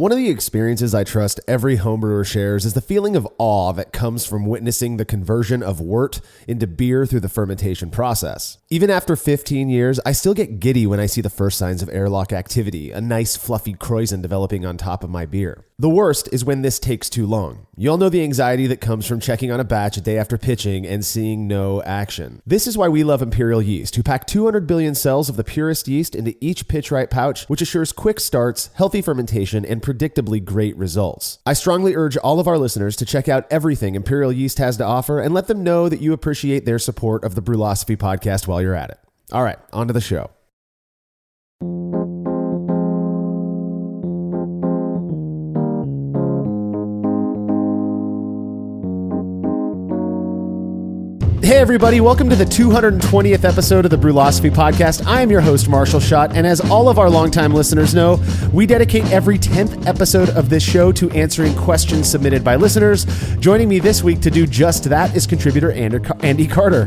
One of the experiences I trust every homebrewer shares is the feeling of awe that comes from witnessing the conversion of wort into beer through the fermentation process. Even after 15 years, I still get giddy when I see the first signs of airlock activity, a nice fluffy kreuzen developing on top of my beer. The worst is when this takes too long. You all know the anxiety that comes from checking on a batch a day after pitching and seeing no action. This is why we love Imperial Yeast, who pack 200 billion cells of the purest yeast into each pitch-right pouch, which assures quick starts, healthy fermentation, and predictably great results. I strongly urge all of our listeners to check out everything Imperial Yeast has to offer and let them know that you appreciate their support of the Brülosophy podcast while you're at it. All right, on to the show. Hey everybody, welcome to the 220th episode of the Brülosophy podcast. I am your host, Marshall Schott, and as all of our longtime listeners know, we dedicate every 10th episode of this show to answering questions submitted by listeners. Joining me this week to do just that is contributor Andy Carter.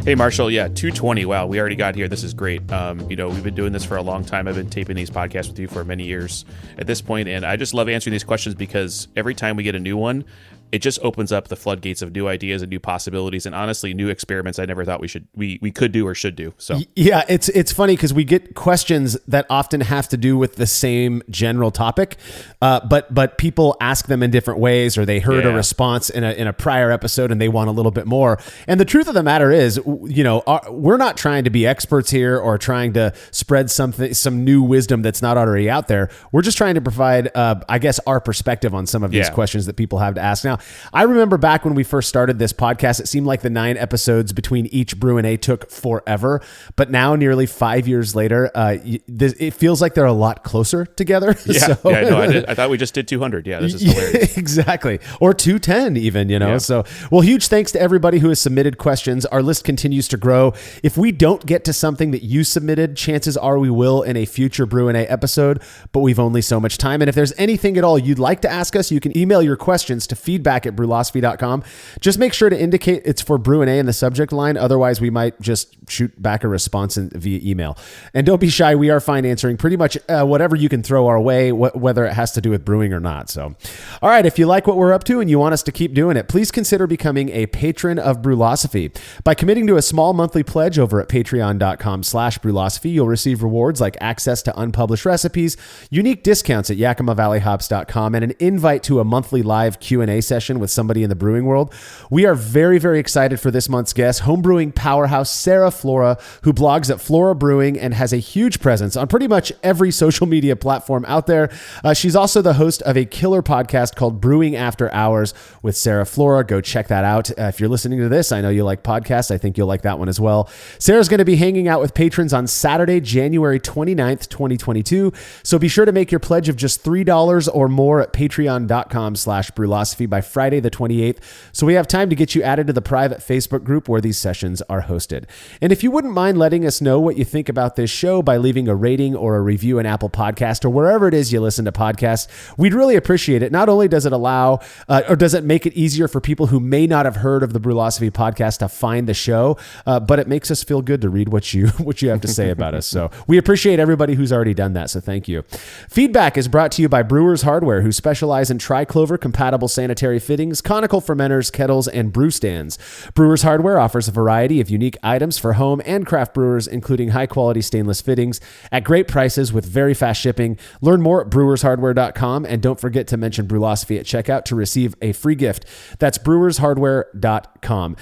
Hey Marshall, yeah, 220. Wow, we already got here. This is great. We've been doing this for a long time. I've been taping these podcasts with you for many years at this point, and I just love answering these questions because every time we get a new one, it just opens up the floodgates of new ideas and new possibilities, and honestly, new experiments I never thought we could do or should do. So yeah, it's funny because we get questions that often have to do with the same general topic, but people ask them in different ways, or they heard a response in a prior episode and they want a little bit more. And the truth of the matter is, we're not trying to be experts here or trying to spread some new wisdom that's not already out there. We're just trying to provide, our perspective on some of these questions that people have to ask. Now, I remember back when we first started this podcast, it seemed like the 9 episodes between each Brü A took forever. But now, nearly 5 years later, it feels like they're a lot closer together. I thought we just did 200. Yeah, this is hilarious. Exactly. Or 210 even, Yeah. So, well, huge thanks to everybody who has submitted questions. Our list continues to grow. If we don't get to something that you submitted, chances are we will in a future Brü A episode, but we've only so much time. And if there's anything at all you'd like to ask us, you can email your questions to feedback@brülosophy.com. Just make sure to indicate it's for Brü A in the subject line. Otherwise, we might just shoot back a response via email. And don't be shy. We are fine answering pretty much whatever you can throw our way, whether it has to do with brewing or not. So, all right, if you like what we're up to and you want us to keep doing it, please consider becoming a patron of Brülosophy. By committing to a small monthly pledge over at patreon.com/Brülosophy, you'll receive rewards like access to unpublished recipes, unique discounts at YakimaValleyHops.com, and an invite to a monthly live Q&A session with somebody in the brewing world. We are very, very excited for this month's guest, homebrewing powerhouse Sarah Flora, who blogs at Flora Brewing and has a huge presence on pretty much every social media platform out there. She's also the host of a killer podcast called Brewing After Hours with Sarah Flora. Go check that out. If you're listening to this, I know you like podcasts. I think you'll like that one as well. Sarah's going to be hanging out with patrons on Saturday, January 29th, 2022. So be sure to make your pledge of just $3 or more at patreon.com/Brülosophy by Friday the 28th, so we have time to get you added to the private Facebook group where these sessions are hosted. And if you wouldn't mind letting us know what you think about this show by leaving a rating or a review in Apple Podcast or wherever it is you listen to podcasts, we'd really appreciate it. Not only does it allow, or does it make it easier for people who may not have heard of the Brülosophy podcast to find the show, but it makes us feel good to read what you have to say about us. So we appreciate everybody who's already done that, so thank you. Feedback is brought to you by Brewers Hardware, who specialize in triclover compatible sanitary fittings, conical fermenters, kettles, and brew stands. Brewers Hardware offers a variety of unique items for home and craft brewers, including high-quality stainless fittings at great prices with very fast shipping. Learn more at brewershardware.com, and don't forget to mention Brülosophy at checkout to receive a free gift. That's brewershardware.com.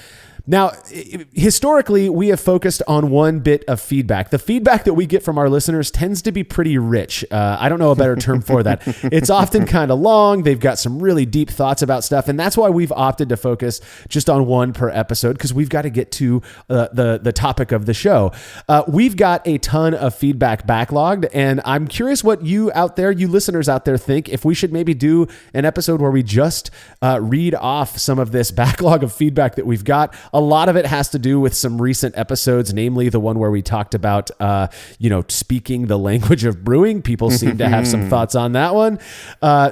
Now, historically, we have focused on one bit of feedback. The feedback that we get from our listeners tends to be pretty rich. I don't know a better term for that. It's often kind of long. They've got some really deep thoughts about stuff. And that's why we've opted to focus just on one per episode, because we've got to get to the topic of the show. We've got a ton of feedback backlogged, and I'm curious what you listeners out there think, if we should maybe do an episode where we just read off some of this backlog of feedback that we've got. A lot of it has to do with some recent episodes, namely the one where we talked about, speaking the language of brewing. People seem to have some thoughts on that one.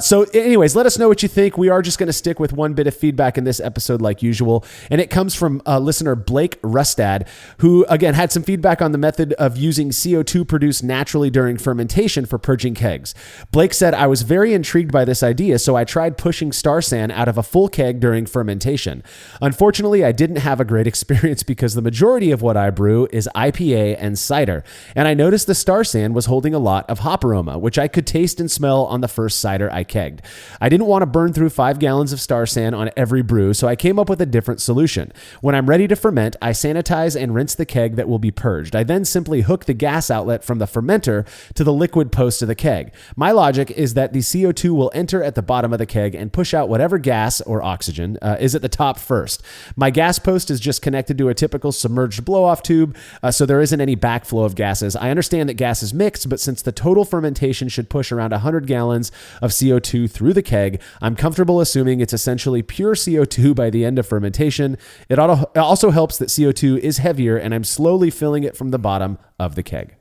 So anyways, let us know what you think. We are just going to stick with one bit of feedback in this episode like usual. And it comes from listener Blake Rustad, who again had some feedback on the method of using CO2 produced naturally during fermentation for purging kegs. Blake said, I was very intrigued by this idea, so I tried pushing Star San out of a full keg during fermentation. Unfortunately, I didn't have a great experience because the majority of what I brew is IPA and cider, and I noticed the Star San was holding a lot of hop aroma, which I could taste and smell on the first cider I kegged. I didn't want to burn through 5 gallons of Star San on every brew, so I came up with a different solution. When I'm ready to ferment, I sanitize and rinse the keg that will be purged. I then simply hook the gas outlet from the fermenter to the liquid post of the keg. My logic is that the CO2 will enter at the bottom of the keg and push out whatever gas or oxygen is at the top first. My gas post is just connected to a typical submerged blow-off tube, so there isn't any backflow of gases. I understand that gas is mixed, but since the total fermentation should push around 100 gallons of CO2 through the keg, I'm comfortable assuming it's essentially pure CO2 by the end of fermentation. It also helps that CO2 is heavier, and I'm slowly filling it from the bottom of the keg.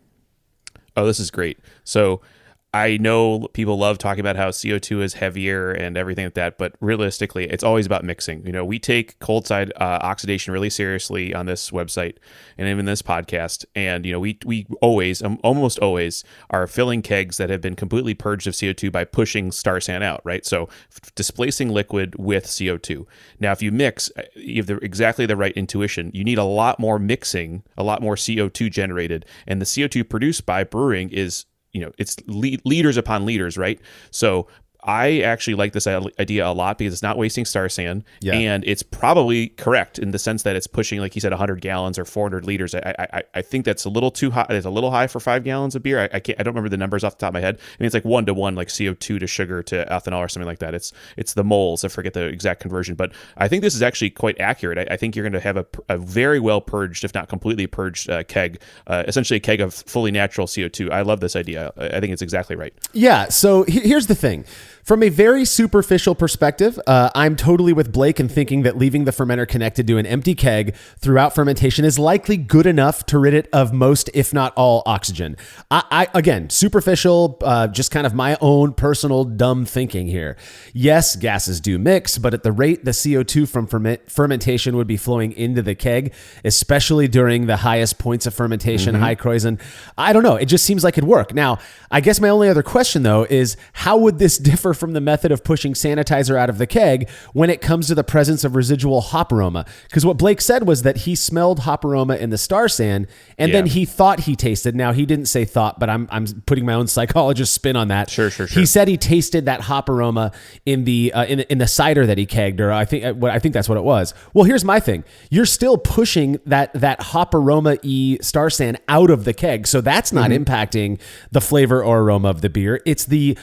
Oh, this is great. So I know people love talking about how CO2 is heavier and everything like that, but realistically, it's always about mixing. We take cold side oxidation really seriously on this website and even this podcast. And, we always, almost always, are filling kegs that have been completely purged of CO2 by pushing Star San out, right? So displacing liquid with CO2. Now, if you mix, you have exactly the right intuition. You need a lot more mixing, a lot more CO2 generated. And the CO2 produced by brewing is it's liters upon liters, right? So I actually like this idea a lot because it's not wasting Star San, and it's probably correct in the sense that it's pushing, like you said, 100 gallons or 400 liters. I think that's a little too high. It's a little high for 5 gallons of beer. I don't remember the numbers off the top of my head. I mean, it's like 1-to-1, like CO2 to sugar to ethanol or something like that. It's the moles. I forget the exact conversion, but I think this is actually quite accurate. I think you're going to have a very well purged, if not completely purged, keg, essentially a keg of fully natural CO2. I love this idea. I think it's exactly right. Yeah. So here's the thing. From a very superficial perspective, I'm totally with Blake in thinking that leaving the fermenter connected to an empty keg throughout fermentation is likely good enough to rid it of most, if not all, oxygen. I again, superficial, just kind of my own personal dumb thinking here. Yes, gases do mix, but at the rate the CO2 from fermentation would be flowing into the keg, especially during the highest points of fermentation, high Kreuzen, I don't know. It just seems like it'd work. Now, I guess my only other question, though, is how would this differ from the method of pushing sanitizer out of the keg when it comes to the presence of residual hop aroma? Because what Blake said was that he smelled hop aroma in the Star San, and then he thought he tasted. Now, he didn't say thought, but I'm putting my own psychologist spin on that. Sure. He said he tasted that hop aroma in the in the cider that he kegged, or I think that's what it was. Well, here's my thing: you're still pushing that hop aroma-y Star San out of the keg, so that's not impacting the flavor or aroma of the beer. It's the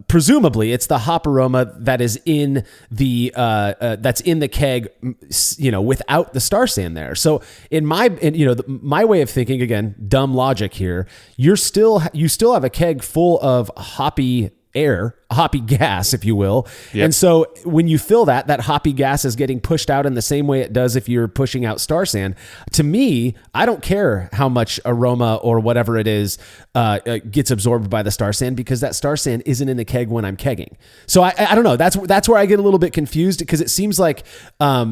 presumably it's the hop aroma that is in the that's in the keg, without the Star San there. So my way of thinking, again, dumb logic here, you still have a keg full of hoppy gas, if you will. Yep. And so when you fill that hoppy gas is getting pushed out in the same way it does if you're pushing out Star San. To me, I don't care how much aroma or whatever it is gets absorbed by the Star San, because that Star San isn't in the keg when I'm kegging. So I don't know. That's where I get a little bit confused, because it seems like our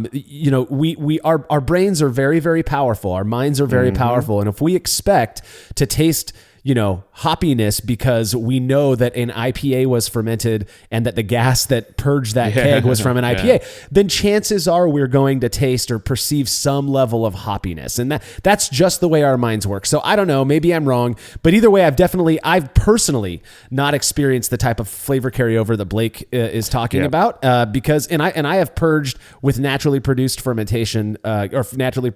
brains are very, very powerful. Our minds are very powerful. And if we expect to taste hoppiness because we know that an IPA was fermented and that the gas that purged that keg was from an IPA, then chances are we're going to taste or perceive some level of hoppiness. And that's just the way our minds work. So I don't know, maybe I'm wrong, but either way, I've personally not experienced the type of flavor carryover that Blake is talking about, because I have purged with naturally produced fermentation or naturally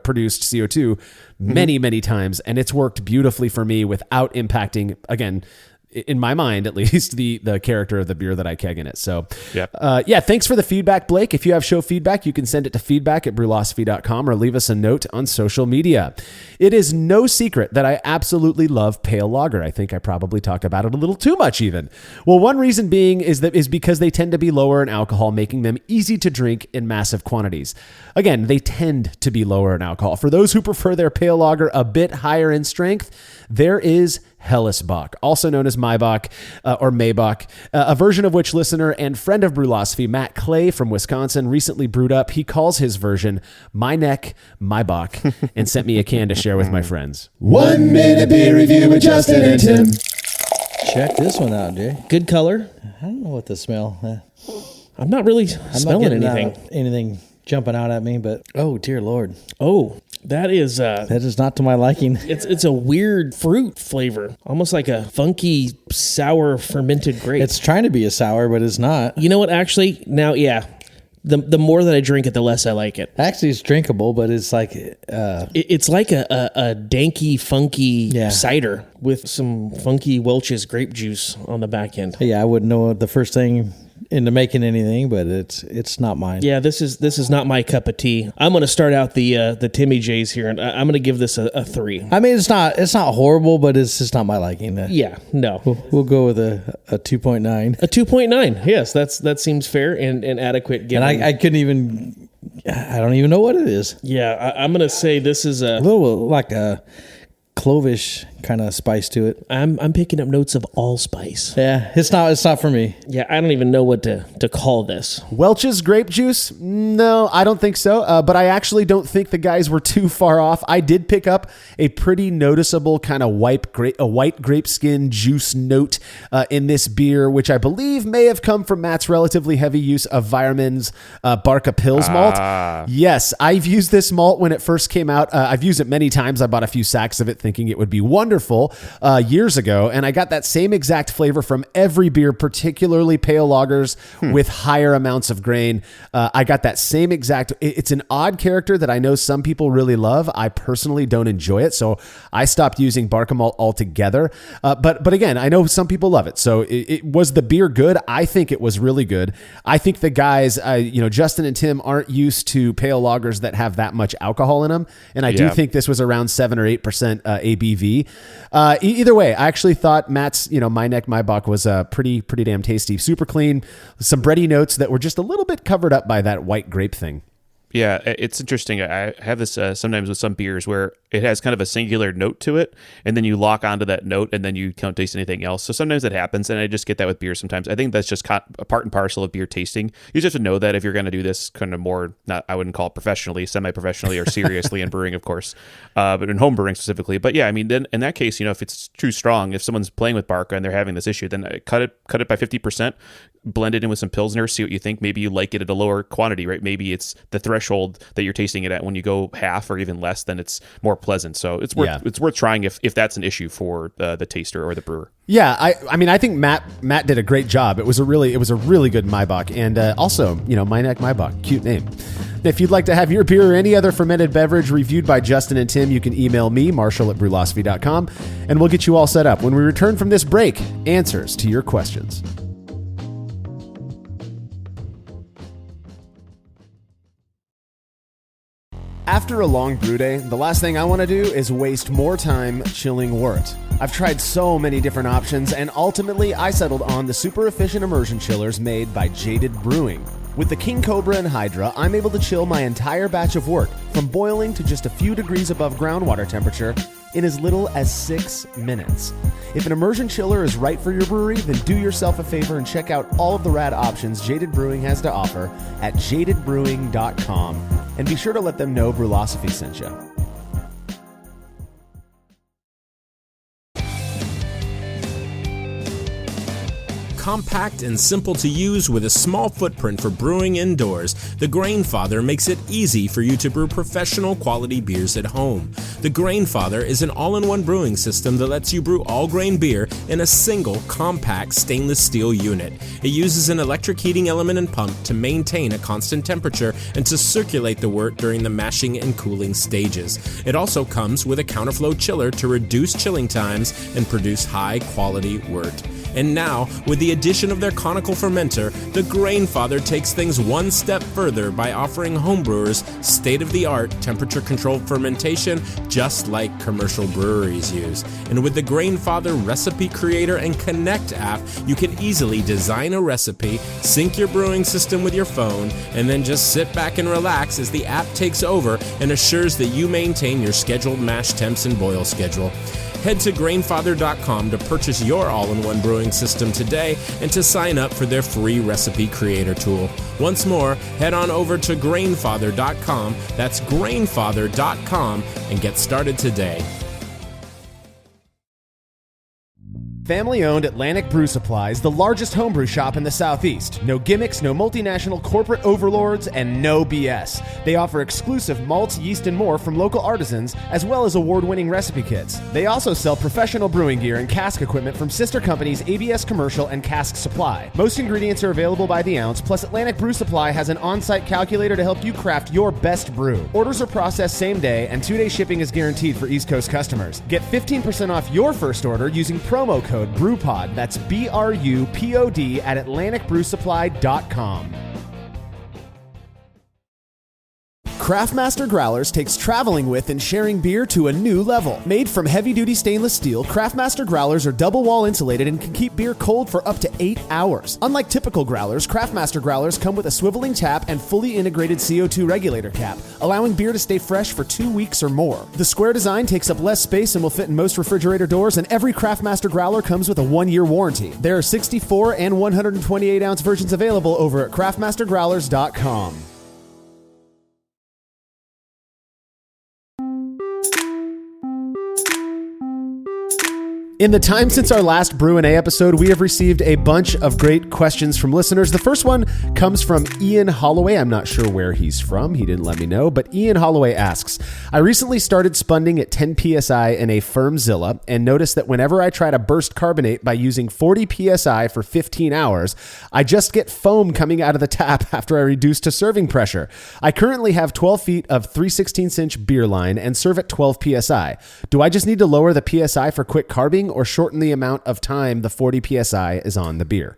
produced CO2 many, many times, and it's worked beautifully for me without impacting, again, in my mind at least, the character of the beer that I keg in it. So Yep. yeah, thanks for the feedback, Blake. If you have show feedback, you can send it to feedback@brulosophy.com or leave us a note on social media. It is no secret that I absolutely love pale lager. I think I probably talk about it a little too much even. Well, one reason being is because they tend to be lower in alcohol, making them easy to drink in massive quantities. Again, they tend to be lower in alcohol. For those who prefer their pale lager a bit higher in strength, there is Hellesbock, also known as Maybach or Maybach, a version of which listener and friend of Brulosophy, Matt Clay from Wisconsin, recently brewed up. He calls his version My Neck, My Bach, and sent me a can to share with my friends. 1 minute beer review with Justin and Tim. Check this one out, Jay. Good color. I don't know what the smell. I'm not really I'm smelling not getting anything. anything jumping out at me, but oh dear Lord, Oh, that is that is not to my liking. it's a weird fruit flavor, almost like a funky sour fermented grape. It's trying to be a sour, but it's not. You know what? Actually, now the more that I drink it, the less I like it. Actually, it's drinkable, but it's like It's like a danky, funky Yeah. cider with some funky Welch's grape juice on the back end. yeah, I wouldn't know the first thing into making anything, but it's not mine. Yeah, this is not my cup of tea. I'm going to start out the Timmy J's here, and I'm going to give this a 3. I mean, it's not horrible, but it's just not my liking. Yeah, no. We'll go with a 2.9. A 2.9. Yes, that seems fair and adequate. Given, And I couldn't even. I don't even know what it is. yeah, I'm going to say this is A little like a clovish kind of spice to it. I'm picking up notes of allspice. Yeah, it's not for me. Yeah, I don't even know what to call this. Welch's grape juice? No, I don't think so. But I actually don't think the guys were too far off. I did pick up a pretty noticeable kind of white grape skin juice note in this beer, which I believe may have come from Matt's relatively heavy use of Weirmann's Barca Pils malt. Yes, I've used this malt when it first came out. I've used it many times. I bought a few sacks of it thinking it would be wonderful years ago, and I got that same exact flavor from every beer, particularly pale lagers with higher amounts of grain. I got that same exact. It's an odd character that I know some people really love. I personally don't enjoy it, so I stopped using Barca malt altogether. But again, I know some people love it. So was the beer good? I think it was really good. I think the guys, Justin and Tim aren't used to pale lagers that have that much alcohol in them, and I do think this was around 7 or 8% ABV. Either way, I actually thought Matt's, My Neck, My Bach was pretty damn tasty. Super clean. Some bready notes that were just a little bit covered up by that white grape thing. Yeah, it's interesting. I have this sometimes with some beers where it has kind of a singular note to it, and then you lock onto that note, and then you can't taste anything else. So sometimes it happens, and I just get that with beer sometimes. I think that's just a part and parcel of beer tasting. You just have to know that if you're going to do this kind of more, I wouldn't call it professionally, semi-professionally, or seriously in brewing, of course, but in home brewing specifically. But yeah, I mean, then in that case, if it's too strong, if someone's playing with Barca and they're having this issue, then cut it by 50%. Blend it in with some Pilsner, see what you think. Maybe you like it at a lower quantity, right? Maybe it's the threshold that you're tasting it at. When you go half or even less, then it's more pleasant. So it's worth trying if that's an issue for the taster or the brewer. Yeah, I mean, I think Matt did a great job. It was a really good Maybach, and also, My Neck, My Bach, cute name. If you'd like to have your beer or any other fermented beverage reviewed by Justin and Tim, you can email me, Marshall@brulosophy.com, and we'll get you all set up. When we return from this break, answers to your questions. After a long brew day, the last thing I want to do is waste more time chilling wort. I've tried so many different options, and ultimately I settled on the super efficient immersion chillers made by Jaded Brewing. With the King Cobra and Hydra, I'm able to chill my entire batch of wort from boiling to just a few degrees above groundwater temperature in as little as 6 minutes. If an immersion chiller is right for your brewery, then do yourself a favor and check out all of the rad options Jaded Brewing has to offer at jadedbrewing.com. And be sure to let them know Brulosophy sent you. Compact and simple to use with a small footprint for brewing indoors, the Grainfather makes it easy for you to brew professional quality beers at home. The Grainfather is an all-in-one brewing system that lets you brew all grain beer in a single, compact stainless steel unit. It uses an electric heating element and pump to maintain a constant temperature and to circulate the wort during the mashing and cooling stages. It also comes with a counterflow chiller to reduce chilling times and produce high-quality wort. And now, with the addition of their conical fermenter, the Grainfather takes things one step further by offering homebrewers state-of-the-art temperature-controlled fermentation just like commercial breweries use. And with the Grainfather Recipe Creator and Connect app, you can easily design a recipe, sync your brewing system with your phone, and then just sit back and relax as the app takes over and assures that you maintain your scheduled mash temps and boil schedule. Head to Grainfather.com to purchase your all-in-one brewing system today and to sign up for their free recipe creator tool. Once more, head on over to Grainfather.com, that's Grainfather.com, and get started today. Family-owned Atlantic Brew Supply is the largest homebrew shop in the Southeast. No gimmicks, no multinational corporate overlords, and no BS. They offer exclusive malts, yeast, and more from local artisans, as well as award-winning recipe kits. They also sell professional brewing gear and cask equipment from sister companies ABS Commercial and Cask Supply. Most ingredients are available by the ounce, plus Atlantic Brew Supply has an on-site calculator to help you craft your best brew. Orders are processed same day, and 2-day shipping is guaranteed for East Coast customers. Get 15% off your first order using promo code BRUPOD, that's BRUPOD, at AtlanticBrewSupply.com. Craftmaster Growlers takes traveling with and sharing beer to a new level. Made from heavy-duty stainless steel, Craftmaster Growlers are double-wall insulated and can keep beer cold for up to 8 hours. Unlike typical growlers, Craftmaster Growlers come with a swiveling tap and fully integrated CO2 regulator cap, allowing beer to stay fresh for 2 weeks or more. The square design takes up less space and will fit in most refrigerator doors, and every Craftmaster Growler comes with a 1-year warranty. There are 64 and 128-ounce versions available over at craftmastergrowlers.com. In the time since our last Brü A episode, we have received a bunch of great questions from listeners. The first one comes from Ian Holloway. I'm not sure where he's from. He didn't let me know. But Ian Holloway asks, I recently started spunding at 10 PSI in a Firmzilla and noticed that whenever I try to burst carbonate by using 40 PSI for 15 hours, I just get foam coming out of the tap after I reduce to serving pressure. I currently have 12 feet of 3/16-inch beer line and serve at 12 PSI. Do I just need to lower the PSI for quick carbing or shorten the amount of time the 40 PSI is on the beer?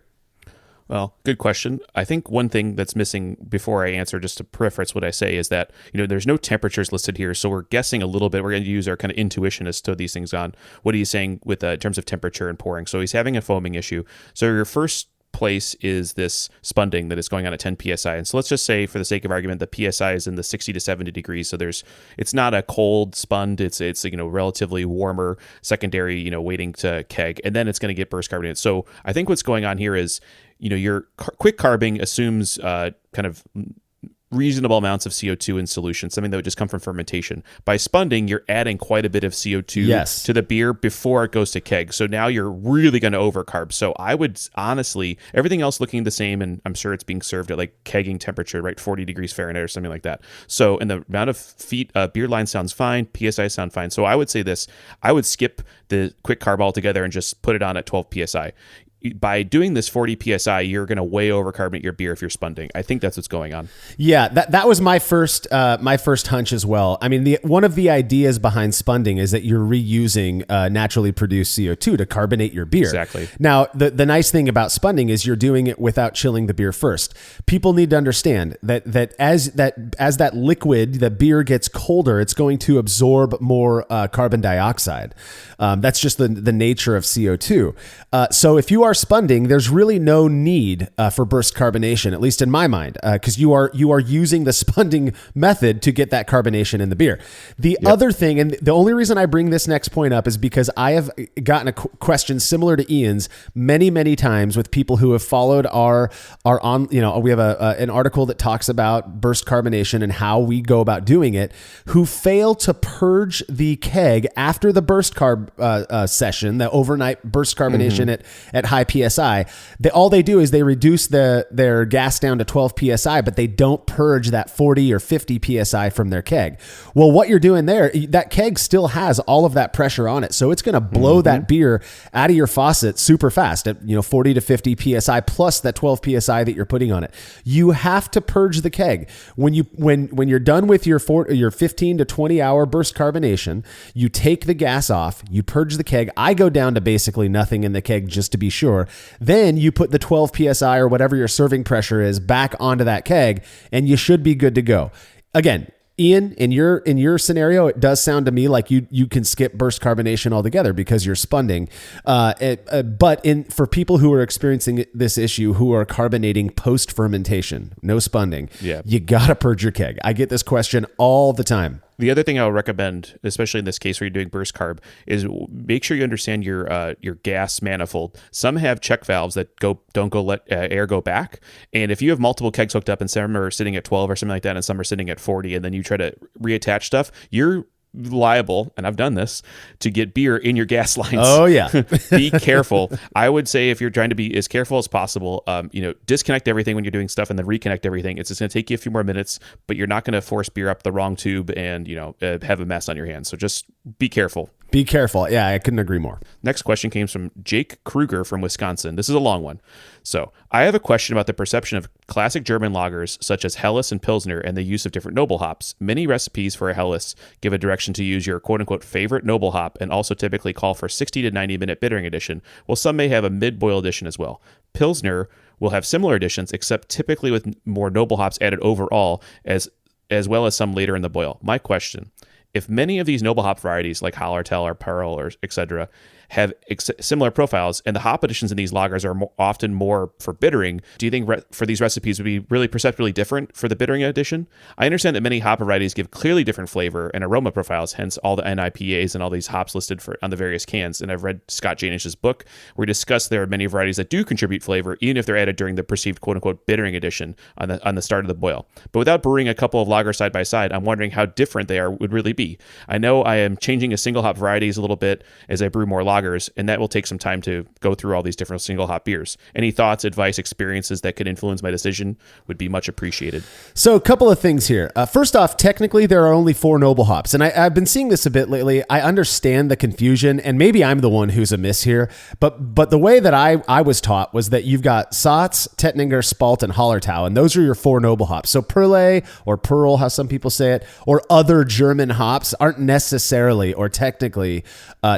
Well, good question. I think one thing that's missing before I answer, just to preface what I say, is that, there's no temperatures listed here. So we're guessing a little bit. We're going to use our kind of intuition as to these things on. What are you saying with in terms of temperature and pouring? So he's having a foaming issue. So your first place is this spunding that is going on at 10 PSI. And so let's just say, for the sake of argument, the PSI is in the 60 to 70 degrees. So it's not a cold spund. It's relatively warmer secondary, waiting to keg, and then it's going to get burst carbonated. So I think what's going on here is, your quick carbing assumes kind of reasonable amounts of CO2 in solution, something that would just come from fermentation. By spunding, you're adding quite a bit of CO2 to the beer before it goes to keg. So now you're really going to overcarb. So I would honestly, everything else looking the same, and I'm sure it's being served at like kegging temperature, right? 40 degrees Fahrenheit or something like that. So, and the amount of feet, beer line sounds fine, PSI sound fine. So I would say this, I would skip the quick carb altogether and just put it on at 12 PSI. By doing this 40 PSI, you're going to way overcarbonate your beer if you're spunding. I think that's what's going on. Yeah, that was my first hunch as well. I mean, one of the ideas behind spunding is that you're reusing naturally produced CO2 to carbonate your beer. Exactly. Now, the nice thing about spunding is you're doing it without chilling the beer first. People need to understand that as that liquid, the beer gets colder, it's going to absorb more carbon dioxide. That's just the nature of CO2. So if you are spunding, there's really no need for burst carbonation, at least in my mind, because you are using the spunding method to get that carbonation in the beer. The other thing, and the only reason I bring this next point up is because I have gotten a question similar to Ian's many, many times with people who have followed our on. We have an article that talks about burst carbonation and how we go about doing it, who fail to purge the keg after the burst carb session, the overnight burst carbonation at high high PSI. All they do is they reduce their gas down to 12 PSI, but they don't purge that 40 or 50 PSI from their keg. Well, what you're doing there, that keg still has all of that pressure on it. So it's going to blow that beer out of your faucet super fast at 40 to 50 PSI plus that 12 PSI that you're putting on it. You have to purge the keg. When you're done with your 15 to 20 hour burst carbonation, you take the gas off, you purge the keg. I go down to basically nothing in the keg just to be sure. Then you put the 12 PSI or whatever your serving pressure is back onto that keg, and you should be good to go. Again, Ian, in your scenario, it does sound to me like you can skip burst carbonation altogether because you're spunding. But for people who are experiencing this issue, who are carbonating post fermentation, no spunding, you gotta purge your keg. I get this question all the time. The other thing I would recommend, especially in this case where you're doing burst carb, is make sure you understand your gas manifold. Some have check valves that don't let air go back, and if you have multiple kegs hooked up and some are sitting at 12 or something like that, and some are sitting at 40, and then you try to reattach stuff, you're liable, and I've done this, to get beer in your gas lines. Oh yeah. Be careful. I would say if you're trying to be as careful as possible, disconnect everything when you're doing stuff and then reconnect everything. It's just going to take you a few more minutes, but you're not going to force beer up the wrong tube and have a mess on your hands. So just be careful. Be careful. Yeah, I couldn't agree more. Next question came from Jake Kruger from Wisconsin. This is a long one. So I have a question about the perception of classic German lagers such as Helles and Pilsner and the use of different noble hops. Many recipes for a Helles give a direction to use your quote-unquote favorite noble hop and also typically call for 60 to 90 minute bittering addition, while some may have a mid-boil addition as well. Pilsner will have similar additions, except typically with more noble hops added overall, as well as some later in the boil. My question: if many of these noble hop varieties like Hallertau or Pearl or etc. have similar profiles, and the hop additions in these lagers are often more for bittering, do you think for these recipes would be really perceptually different for the bittering addition? I understand that many hop varieties give clearly different flavor and aroma profiles, hence all the NIPAs and all these hops listed on the various cans. And I've read Scott Janish's book where he discussed there are many varieties that do contribute flavor, even if they're added during the perceived quote-unquote bittering addition on the start of the boil. But without brewing a couple of lagers side by side, I'm wondering how different they would really be. I know I am changing a single hop varieties a little bit as I brew more lagers, and that will take some time to go through all these different single hop beers. Any thoughts, advice, experiences that could influence my decision would be much appreciated. So a couple of things here. First off, technically there are only 4 noble hops, and I've been seeing this a bit lately. I understand the confusion, and maybe I'm the one who's amiss here, but the way that I was taught was that you've got Satz, Tettnanger, Spalt, and Hallertau, and those are your 4 noble hops. So Perle or Pearl, how some people say it, or other German hops aren't necessarily or technically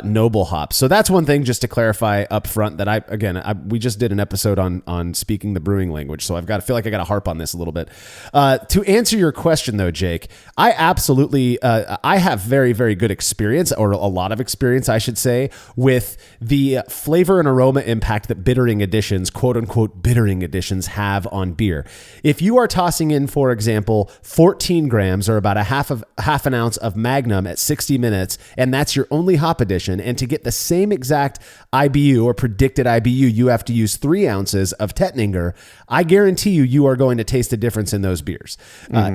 noble hops. So that's one thing just to clarify up front that we just did an episode on speaking the brewing language. So I feel like I got to harp on this a little bit. To answer your question though, Jake, I absolutely, I have very, very good experience, or a lot of experience, I should say, with the flavor and aroma impact that bittering additions, quote unquote bittering additions, have on beer. If you are tossing in, for example, 14 grams or about half an ounce of Magnum at 60 minutes, and that's your only hop addition, and to get the same exact IBU or predicted IBU, you have to use 3 ounces of Tettnanger, I guarantee you are going to taste a difference in those beers.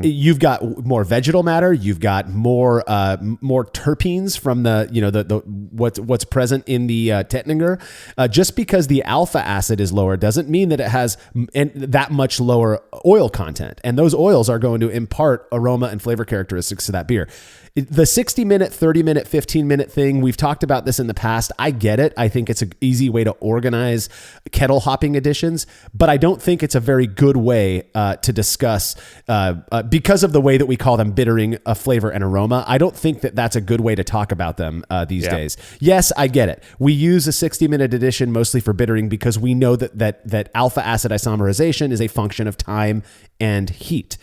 You've got more vegetal matter, you've got more terpenes from the what's present in the Tettnanger. Just because the alpha acid is lower doesn't mean that it has that much lower oil content, and those oils are going to impart aroma and flavor characteristics to that beer. The 60-minute, 30-minute, 15-minute thing, we've talked about this in the past. I get it. I think it's an easy way to organize kettle hopping additions, but I don't think it's a very good way to discuss, because of the way that we call them bittering, flavor, and aroma. I don't think that that's a good way to talk about them these days. Yes, I get it. We use a 60-minute addition mostly for bittering because we know that alpha acid isomerization is a function of time and heat.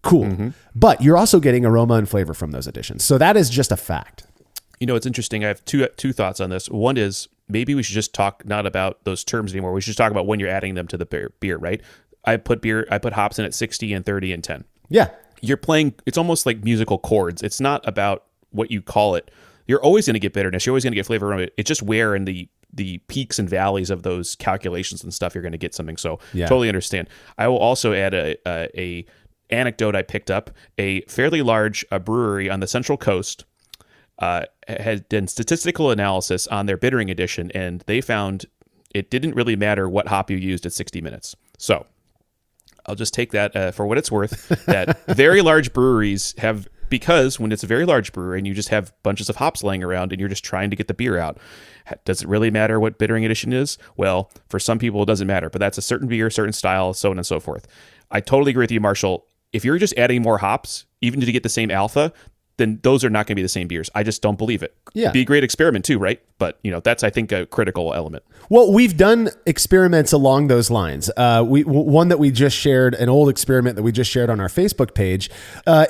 Cool. But you're also getting aroma and flavor from those additions. So that is just a fact. It's interesting. I have two thoughts on this. One is maybe we should just talk not about those terms anymore. We should talk about when you're adding them to the beer, right? I put hops in at 60 and 30 and 10. Yeah. You're playing, it's almost like musical chords. It's not about what you call it. You're always going to get bitterness. You're always going to get flavor from it. It's just where in the peaks and valleys of those calculations and stuff, you're going to get something. So totally understand. I will also add a anecdote I picked up. A fairly large brewery on the Central Coast had done statistical analysis on their bittering addition, and they found it didn't really matter what hop you used at 60 minutes. So I'll just take that for what it's worth, that very large breweries have, because when it's a very large brewery and you just have bunches of hops laying around and you're just trying to get the beer out, does it really matter what bittering addition is? Well, for some people it doesn't matter, but that's a certain beer, certain style, so on and so forth. I totally agree with you, Marshall. If you're just adding more hops, even to get the same alpha, then those are not going to be the same beers. I just don't believe it. Yeah. It'd be a great experiment too, right? But that's, I think, a critical element. Well, we've done experiments along those lines. One that we just shared, an old experiment that we just shared on our Facebook page,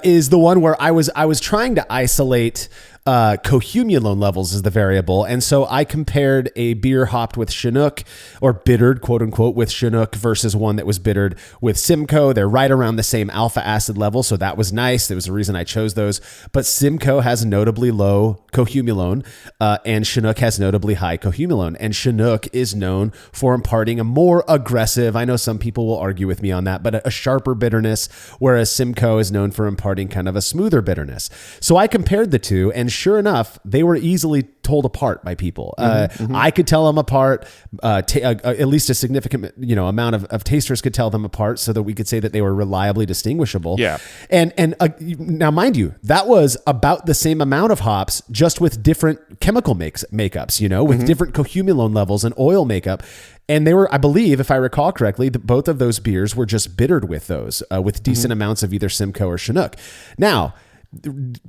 is the one where I was trying to isolate cohumulone levels as the variable. And so I compared a beer hopped with Chinook, or bittered, quote unquote, with Chinook versus one that was bittered with Simcoe. They're right around the same alpha acid level. So that was nice. There was a reason I chose those. But Simcoe has notably low cohumulone, and Chinook has notably high cohumulone. And Chinook is known for imparting a more aggressive, I know some people will argue with me on that, but a sharper bitterness, whereas Simcoe is known for imparting kind of a smoother bitterness. So I compared the two, and sure enough, they were easily told apart by people. I could tell them apart. At least a significant, amount of tasters could tell them apart, so that we could say that they were reliably distinguishable. Yeah. And now, mind you, that was about the same amount of hops, just with different chemical makeups. With different cohumulone levels and oil makeup. And they were, I believe, if I recall correctly, both of those beers were just bittered with those, with decent amounts of either Simcoe or Chinook. Now,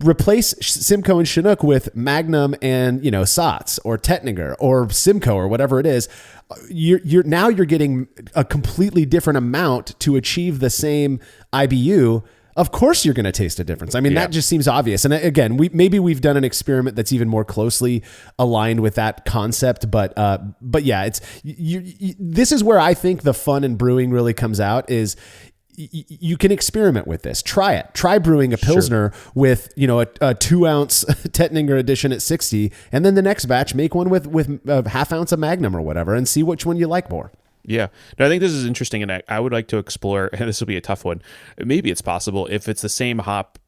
replace Simcoe and Chinook with Magnum and Satz or Tettnanger or Simcoe or whatever it is. You're getting a completely different amount to achieve the same IBU. Of course you're going to taste a difference. I mean, that just seems obvious. And again, we've done an experiment that's even more closely aligned with that concept. But yeah, this is where I think the fun in brewing really comes out. Is you can experiment with this. Try it. Try brewing a Pilsner with, a 2-ounce Tettnanger edition at 60, and then the next batch make one with a half ounce of Magnum or whatever, and see which one you like more. Yeah. No, I think this is interesting, and I would like to explore, and this will be a tough one. Maybe it's possible if it's the same hop,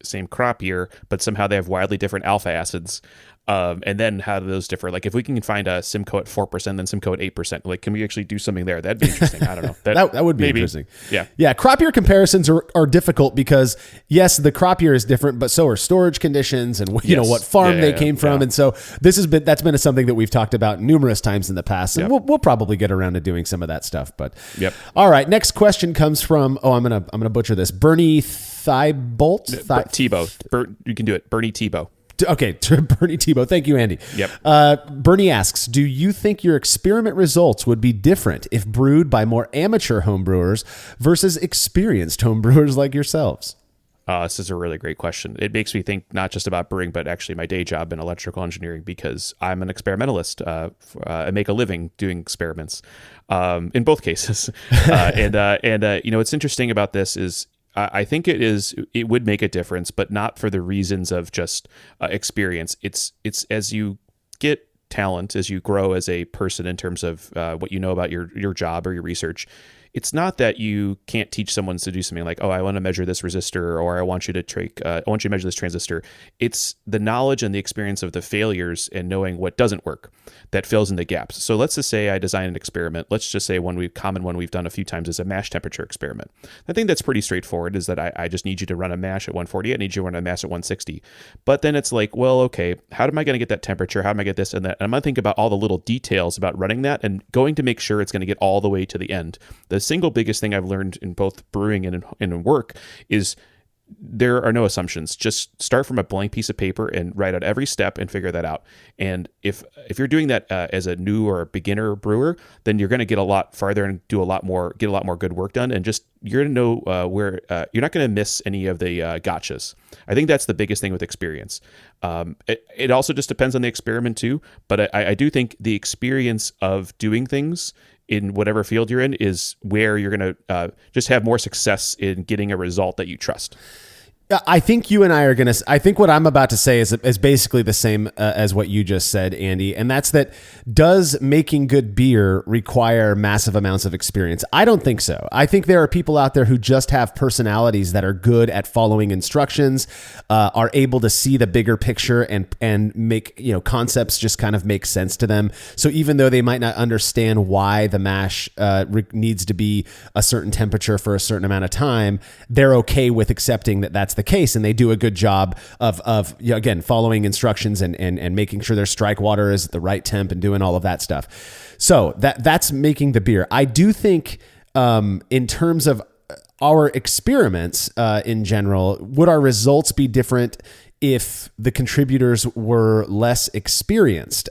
same crop year, but somehow they have wildly different alpha acids. And then how do those differ? Like if we can find a Simcoe at 4%, then Simcoe at 8%, like can we actually do something there? That'd be interesting. I don't know. That would be interesting. Yeah. Yeah. Crop year comparisons are difficult because yes, the crop year is different, but so are storage conditions and what farm they came from. Yeah. And so that's been something that we've talked about numerous times in the past. And we'll probably get around to doing some of that stuff, but all right. Next question comes from, I'm going to butcher this. Bernie Thibault. Tebow. You can do it. Bernie Tebow. Okay, Bernie Tebow. Thank you, Andy. Yep. Bernie asks, do you think your experiment results would be different if brewed by more amateur homebrewers versus experienced homebrewers like yourselves? This is a really great question. It makes me think not just about brewing, but actually my day job in electrical engineering, because I'm an experimentalist. I make a living doing experiments in both cases. What's interesting about this is I think it would make a difference, but not for the reasons of just experience. It's as you get talent, as you grow as a person in terms of what you know about your job or your research. It's not that you can't teach someone to do something like, I want to measure this resistor, or I want you to measure this transistor. It's the knowledge and the experience of the failures and knowing what doesn't work that fills in the gaps. So let's just say I design an experiment. Let's just say one we've done a few times is a mash temperature experiment. I think that's pretty straightforward, is that I just need you to run a mash at 140. I need you to run a mash at 160. But then it's like, well, okay, how am I going to get that temperature? How am I going to get this and that? And I'm going to think about all the little details about running that and going to make sure it's going to get all the way to the end. The single biggest thing I've learned in both brewing and in work is there are no assumptions. Just start from a blank piece of paper and write out every step and figure that out. And if you're doing that as a new or a beginner brewer, then you're going to get a lot farther and get a lot more good work done. And just you're going to know where you're not going to miss any of the gotchas. I think that's the biggest thing with experience. It also just depends on the experiment too. But I do think the experience of doing things in whatever field you're in is where you're going to just have more success in getting a result that you trust. I think you and I are going to, I think what I'm about to say is basically the same as what you just said, Andy. And that's that, does making good beer require massive amounts of experience? I don't think so. I think there are people out there who just have personalities that are good at following instructions, are able to see the bigger picture and make, concepts just kind of make sense to them. So even though they might not understand why the mash needs to be a certain temperature for a certain amount of time, they're okay with accepting that that's the case, and they do a good job of again, following instructions and making sure their strike water is at the right temp and doing all of that stuff. So that's making the beer. I do think in terms of our experiments in general, would our results be different if the contributors were less experienced?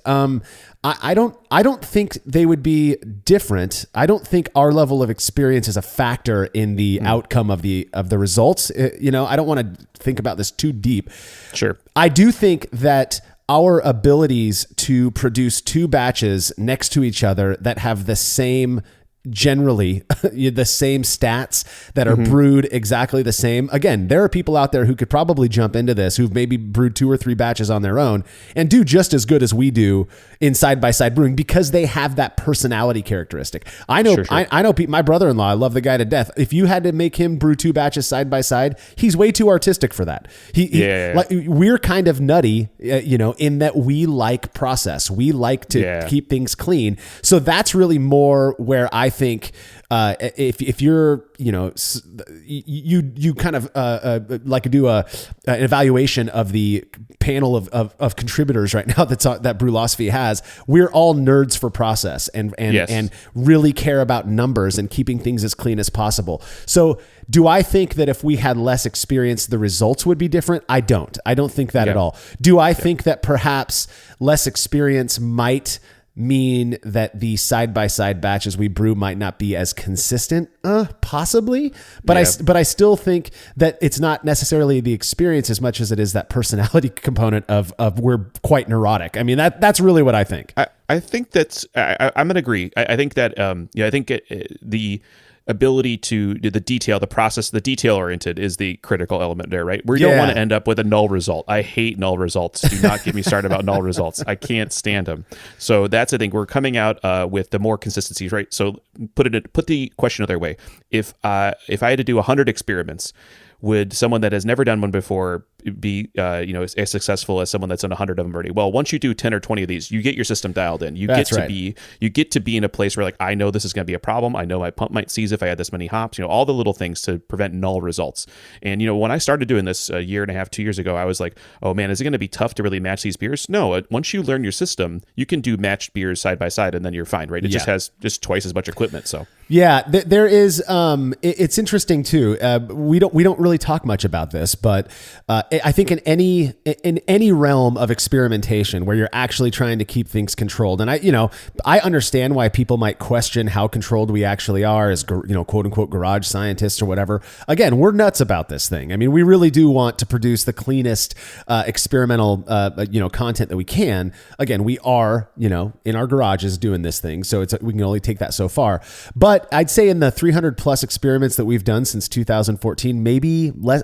I don't think they would be different. I don't think our level of experience is a factor in the outcome of the results. I don't want to think about this too deep. Sure. I do think that our abilities to produce two batches next to each other that have the same, generally the same stats, that are brewed exactly the same. Again, there are people out there who could probably jump into this, who've maybe brewed 2 or 3 batches on their own and do just as good as we do in side-by-side brewing, because they have that personality characteristic. I know, Sure. I know my brother-in-law, I love the guy to death. If you had to make him brew 2 batches side by side, he's way too artistic for that. Like, we're kind of nutty, in that we like process. We like to keep things clean. So that's really more where I think if you're, you kind of like do an evaluation of the panel of contributors right now that Brulosophy has. We're all nerds for process and really care about numbers and keeping things as clean as possible. So do I think that if we had less experience, the results would be different? I don't think that at all. Do I think that perhaps less experience might mean that the side-by-side batches we brew might not be as consistent? Possibly, but I still think that it's not necessarily the experience as much as it is that personality component of we're quite neurotic. I mean, that's really what I think. I think that's, I'm going to agree. I think that, I think the ability to do the detail, the process, the detail oriented is the critical element there, right? We don't want to end up with a null result. I hate null results. Do not get me started about null results. I can't stand them. So that's the thing. We're coming out with the more consistencies, right? So put the question another way. If I had to do 100 experiments, would someone that has never done one before be as successful as someone that's done 100 of them already? Well, once you do 10 or 20 of these, you get your system dialed in. You get to be in a place where, like, I know this is going to be a problem. I know my pump might seize if I had this many hops. All the little things to prevent null results. And when I started doing this a year and a half, 2 years ago, I was like, oh man, is it going to be tough to really match these beers? No, once you learn your system, you can do matched beers side by side, and then you're fine, right? It just has just twice as much equipment. So yeah, there is. It's interesting too. We don't really talk much about this, but I think in any realm of experimentation where you're actually trying to keep things controlled, and I understand why people might question how controlled we actually are as quote unquote garage scientists or whatever. Again, we're nuts about this thing. I mean, we really do want to produce the cleanest experimental content that we can. Again, we are in our garages doing this thing, so we can only take that so far. But I'd say in the 300 plus experiments that we've done since 2014, maybe less,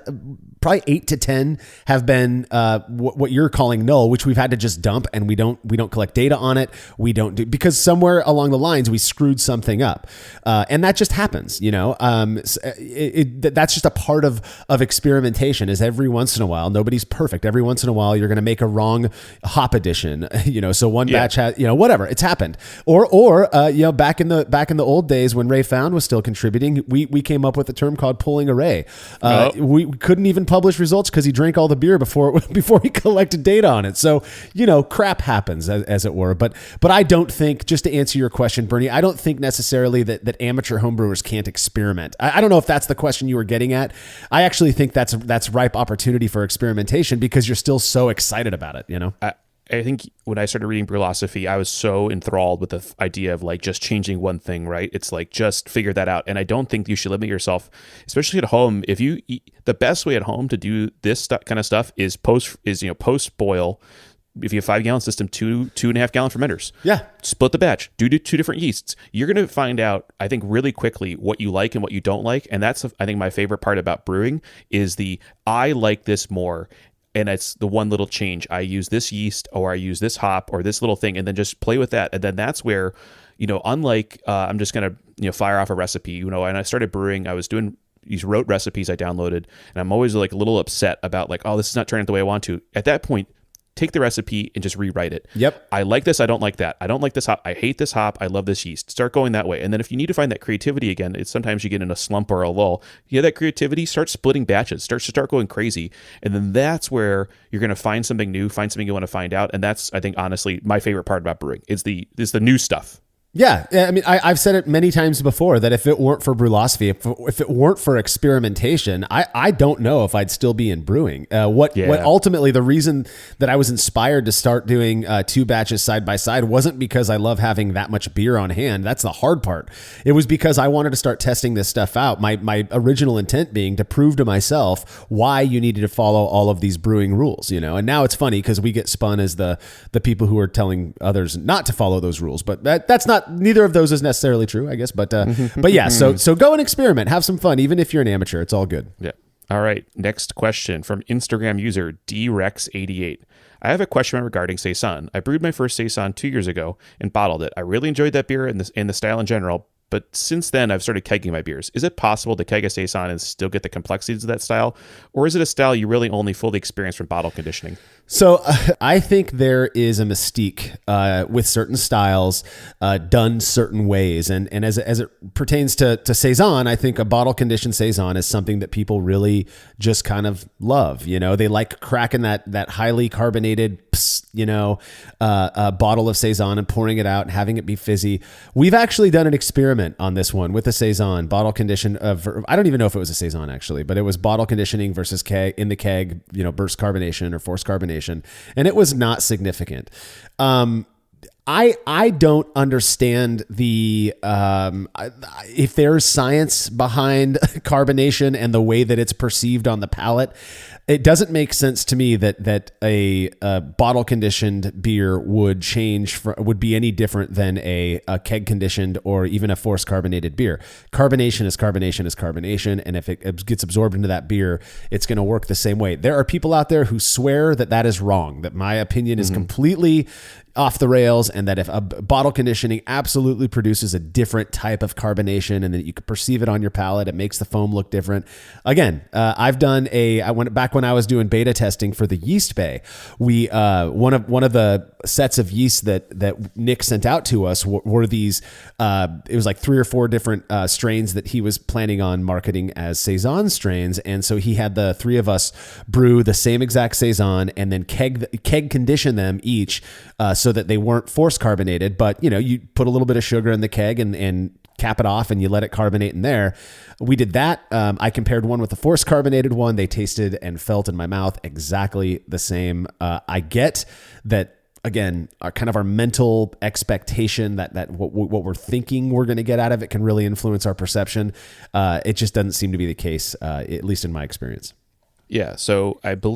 probably 8 to 10 have been what you're calling null, which we've had to just dump, and we don't collect data on it. We don't do, because somewhere along the lines we screwed something up, and that just happens. That's just a part of experimentation. Is every once in a while, nobody's perfect. Every once in a while, you're going to make a wrong hop addition. So one batch has whatever. It's happened. Or back in the old days when Ray Found was still contributing, we came up with a term called pulling a Ray. We couldn't even publish results because he drank all the beer before he collected data on it. So crap happens, as it were. But I don't think, just to answer your question, Bernie, I don't think necessarily that amateur homebrewers can't experiment. I don't know if that's the question you were getting at. I actually think that's ripe opportunity for experimentation because you're still so excited about it. I think when I started reading Brulosophy, I was so enthralled with the idea of like just changing one thing, right? It's like, just figure that out. And I don't think you should limit yourself, especially at home. The best way at home to do this kind of stuff is post boil, if you have 5-gallon system, 2.5-gallon fermenters. Yeah. Split the batch. Do 2 different yeasts. You're going to find out, I think, really quickly what you like and what you don't like. And that's, I think, my favorite part about brewing is I like this more. And it's the one little change. I use this yeast, or I use this hop, or this little thing, and then just play with that. And then that's where, unlike I'm just going to, fire off a recipe, and I started brewing, I was doing these rote recipes I downloaded, and I'm always like a little upset about like, oh, this is not turning out the way I want to. At that point, take the recipe and just rewrite it. Yep. I like this. I don't like that. I don't like this hop. I hate this hop. I love this yeast. Start going that way. And then if you need to find that creativity again, it's sometimes you get in a slump or a lull. You have that creativity, start splitting batches, start going crazy. And then that's where you're going to find something new, find something you want to find out. And that's, I think, honestly, my favorite part about brewing is the new stuff. Yeah, I mean, I've said it many times before that if it weren't for brewlosophy, if it weren't for experimentation, I don't know if I'd still be in brewing. What ultimately the reason that I was inspired to start doing 2 batches side by side wasn't because I love having that much beer on hand. That's the hard part. It was because I wanted to start testing this stuff out. My original intent being to prove to myself why you needed to follow all of these brewing rules. And now it's funny because we get spun as the people who are telling others not to follow those rules, but that's not. Neither of those is necessarily true, I guess. But yeah, so go and experiment. Have some fun, even if you're an amateur. It's all good. Yeah. All right. Next question from Instagram user DRex88. I have a question regarding Saison. I brewed my first Saison 2 years ago and bottled it. I really enjoyed that beer and the style in general. But since then, I've started kegging my beers. Is it possible to keg a Saison and still get the complexities of that style? Or is it a style you really only fully experience from bottle conditioning? So I think there is a mystique with certain styles done certain ways. And as it pertains to Saison, I think a bottle conditioned Saison is something that people really just kind of love. They like cracking that highly carbonated, bottle of Saison and pouring it out and having it be fizzy. We've actually done an experiment on this one with a Saison bottle condition I don't even know if it was a Saison actually, but it was bottle conditioning versus keg in the keg, burst carbonation or forced carbonation. And it was not significant. I don't understand if there's science behind carbonation and the way that it's perceived on the palate. It doesn't make sense to me that a bottle conditioned beer would be any different than a keg conditioned or even a forced carbonated beer. Carbonation is carbonation, and if it gets absorbed into that beer, it's going to work the same way. There are people out there who swear that is wrong, that my opinion is completely off the rails, and that if a bottle conditioning absolutely produces a different type of carbonation and that you can perceive it on your palate, it makes the foam look different. Again, I went back when I was doing beta testing for the yeast bay. We one of the sets of yeast that Nick sent out to us were these. It was like 3 or 4 different strains that he was planning on marketing as Saison strains, and so he had the 3 of us brew the same exact Saison and then keg condition them each. So that they weren't forced carbonated, but you put a little bit of sugar in the keg and cap it off and you let it carbonate in there. We did that. I compared one with the forced carbonated one. They tasted and felt in my mouth exactly the same. I get that. Again, our mental expectation that what we're thinking we're going to get out of it can really influence our perception. It just doesn't seem to be the case, at least in my experience. Yeah, so I don't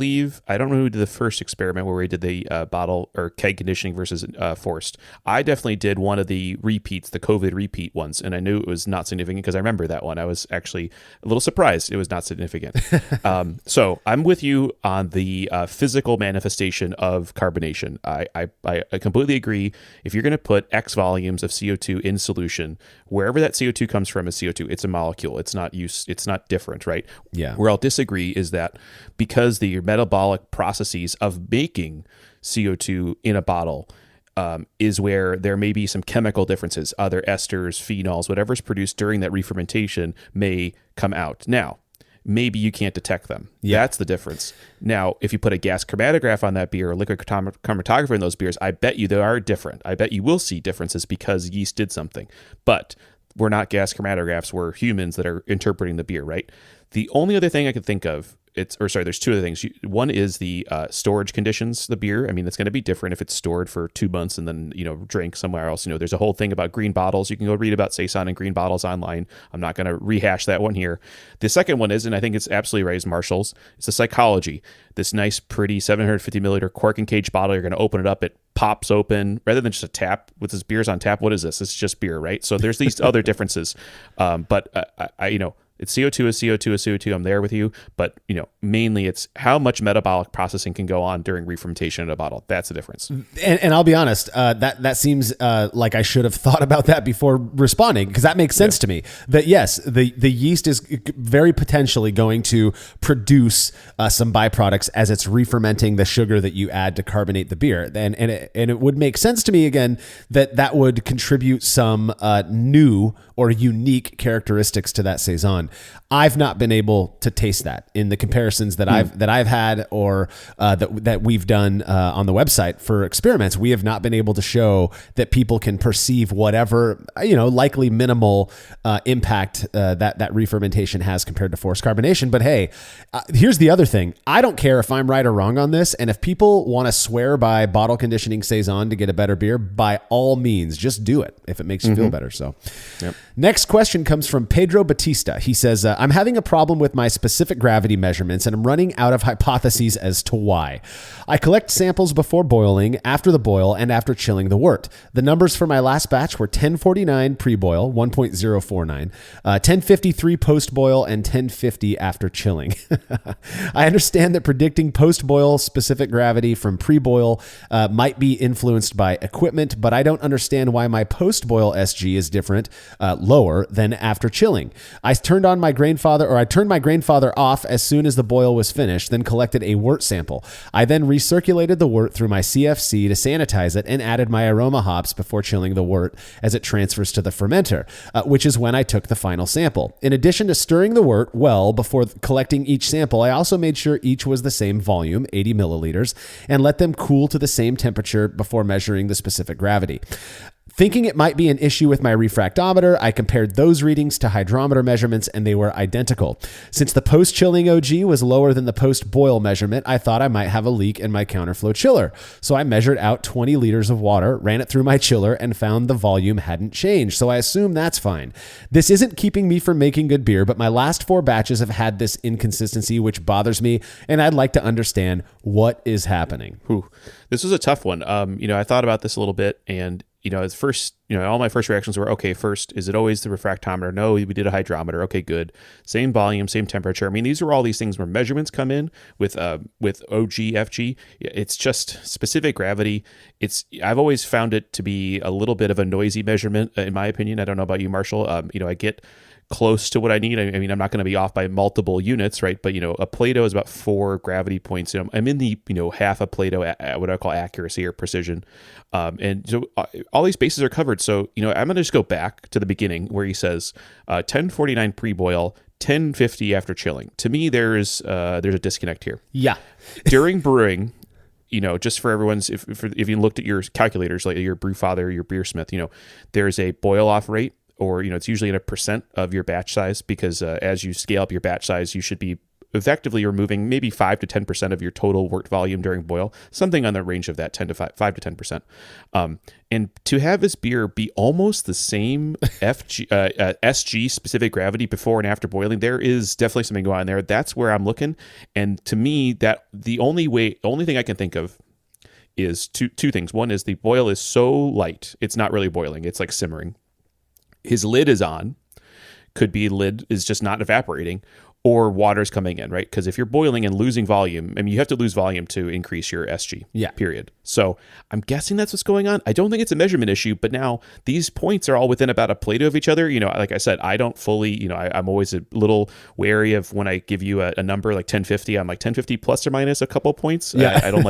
know who did the first experiment where we did the bottle or keg conditioning versus forced. I definitely did one of the repeats, the COVID repeat ones, and I knew it was not significant because I remember that one. I was actually a little surprised it was not significant. So I'm with you on the physical manifestation of carbonation. I completely agree. If you're going to put X volumes of CO2 in solution, wherever that CO2 comes from is CO2. It's a molecule. It's not different, right? Yeah. Where I'll disagree is that because the metabolic processes of making CO2 in a bottle is where there may be some chemical differences. Other esters, phenols, whatever's produced during that re-fermentation may come out. Now, maybe you can't detect them. Yeah. That's the difference. Now, if you put a gas chromatograph on that beer or liquid chromatography in those beers, I bet you they are different. I bet you will see differences because yeast did something. But we're not gas chromatographs. We're humans that are interpreting the beer, right? The only other thing I could think of, there's two other things. One is the storage conditions, the beer. I mean, it's going to be different if it's stored for 2 months and then, drink somewhere else. There's a whole thing about green bottles. You can go read about Saison and green bottles online. I'm not going to rehash that one here. The second one is, and I think it's absolutely right, is Marshall's. It's the psychology. This nice, pretty 750 milliliter cork and cage bottle. You're going to open it up. It pops open rather than just a tap with this beer's on tap. What is this? It's just beer, right? So there's these other differences. But it's CO2 is CO2 is CO2. I'm there with you. But, mainly it's how much metabolic processing can go on during re-fermentation in a bottle. That's the difference. And I'll be honest, that seems like I should have thought about that before responding, because that makes sense to me. That yes, the yeast is very potentially going to produce some byproducts as it's re-fermenting the sugar that you add to carbonate the beer. And it would make sense to me, again, that would contribute some new or unique characteristics to that Saison. I've not been able to taste that in the comparisons that I've had or that we've done on the website for experiments. We have not been able to show that people can perceive whatever likely minimal impact that re-fermentation has compared to forced carbonation. But hey, here's the other thing. I don't care if I'm right or wrong on this, and if people want to swear by bottle conditioning Saison to get a better beer, by all means, just do it if it makes you feel better. So, Next question comes from Pedro Batista. He says, I'm having a problem with my specific gravity measurements, and I'm running out of hypotheses as to why. I collect samples before boiling, after the boil, and after chilling the wort. The numbers for my last batch were 1049 pre-boil, 1.049, 1053 post-boil, and 1050 after chilling. I understand that predicting post-boil specific gravity from pre-boil might be influenced by equipment, but I don't understand why my post-boil SG is different, lower than after chilling. I turned my grain father off as soon as the boil was finished, then collected a wort sample. I then recirculated the wort through my CFC to sanitize it and added my aroma hops before chilling the wort as it transfers to the fermenter, which is when I took the final sample. In addition to stirring the wort well before collecting each sample, I also made sure each was the same volume, 80 milliliters, and let them cool to the same temperature before measuring the specific gravity. Thinking it might be an issue with my refractometer, I compared those readings to hydrometer measurements, and they were identical. Since the post-chilling OG was lower than the post-boil measurement, I thought I might have a leak in my counterflow chiller. So I measured out 20 liters of water, ran it through my chiller, and found the volume hadn't changed. So I assume that's fine. This isn't keeping me from making good beer, but my last 4 batches have had this inconsistency, which bothers me, and I'd like to understand what is happening. This was a tough one. I thought about this a little bit, and at first, all my first reactions were, okay, first, is it always the refractometer? No, we did a hydrometer. Okay, good. Same volume, same temperature. I mean, these are all these things where measurements come in with OG, FG. It's just specific gravity. I've always found it to be a little bit of a noisy measurement, in my opinion. I don't know about you, Marshall. I get close to what I need. I mean, I'm not going to be off by multiple units, right? But, a Plato is about 4 gravity points. I'm in the, half a Plato, what I call accuracy or precision. And so all these bases are covered. So, I'm going to just go back to the beginning where he says 1049 pre-boil, 1050 after chilling. To me, there's a disconnect here. Yeah. During brewing, just for everyone's, if you looked at your calculators, like your brew father, your beersmith, there's a boil off rate, or, it's usually in a percent of your batch size, because as you scale up your batch size, you should be effectively removing maybe 5 to 10% of your total wort volume during boil, something on the range of that 5 to 10%. And to have this beer be almost the same SG specific gravity before and after boiling, there is definitely something going on there. That's where I'm looking. And to me, that the only thing I can think of is two things. One is the boil is so light, it's not really boiling. It's like simmering. His lid is on. Could be lid is just not evaporating, or water's coming in, right? Because if you're boiling and losing volume, you have to lose volume to increase your SG, period. So I'm guessing that's what's going on. I don't think it's a measurement issue, but now these points are all within about a Plato of each other. Like I said, I don't fully, I'm always a little wary of when I give you a number like 1050, I'm like 1050 plus or minus a couple points. Yeah. I don't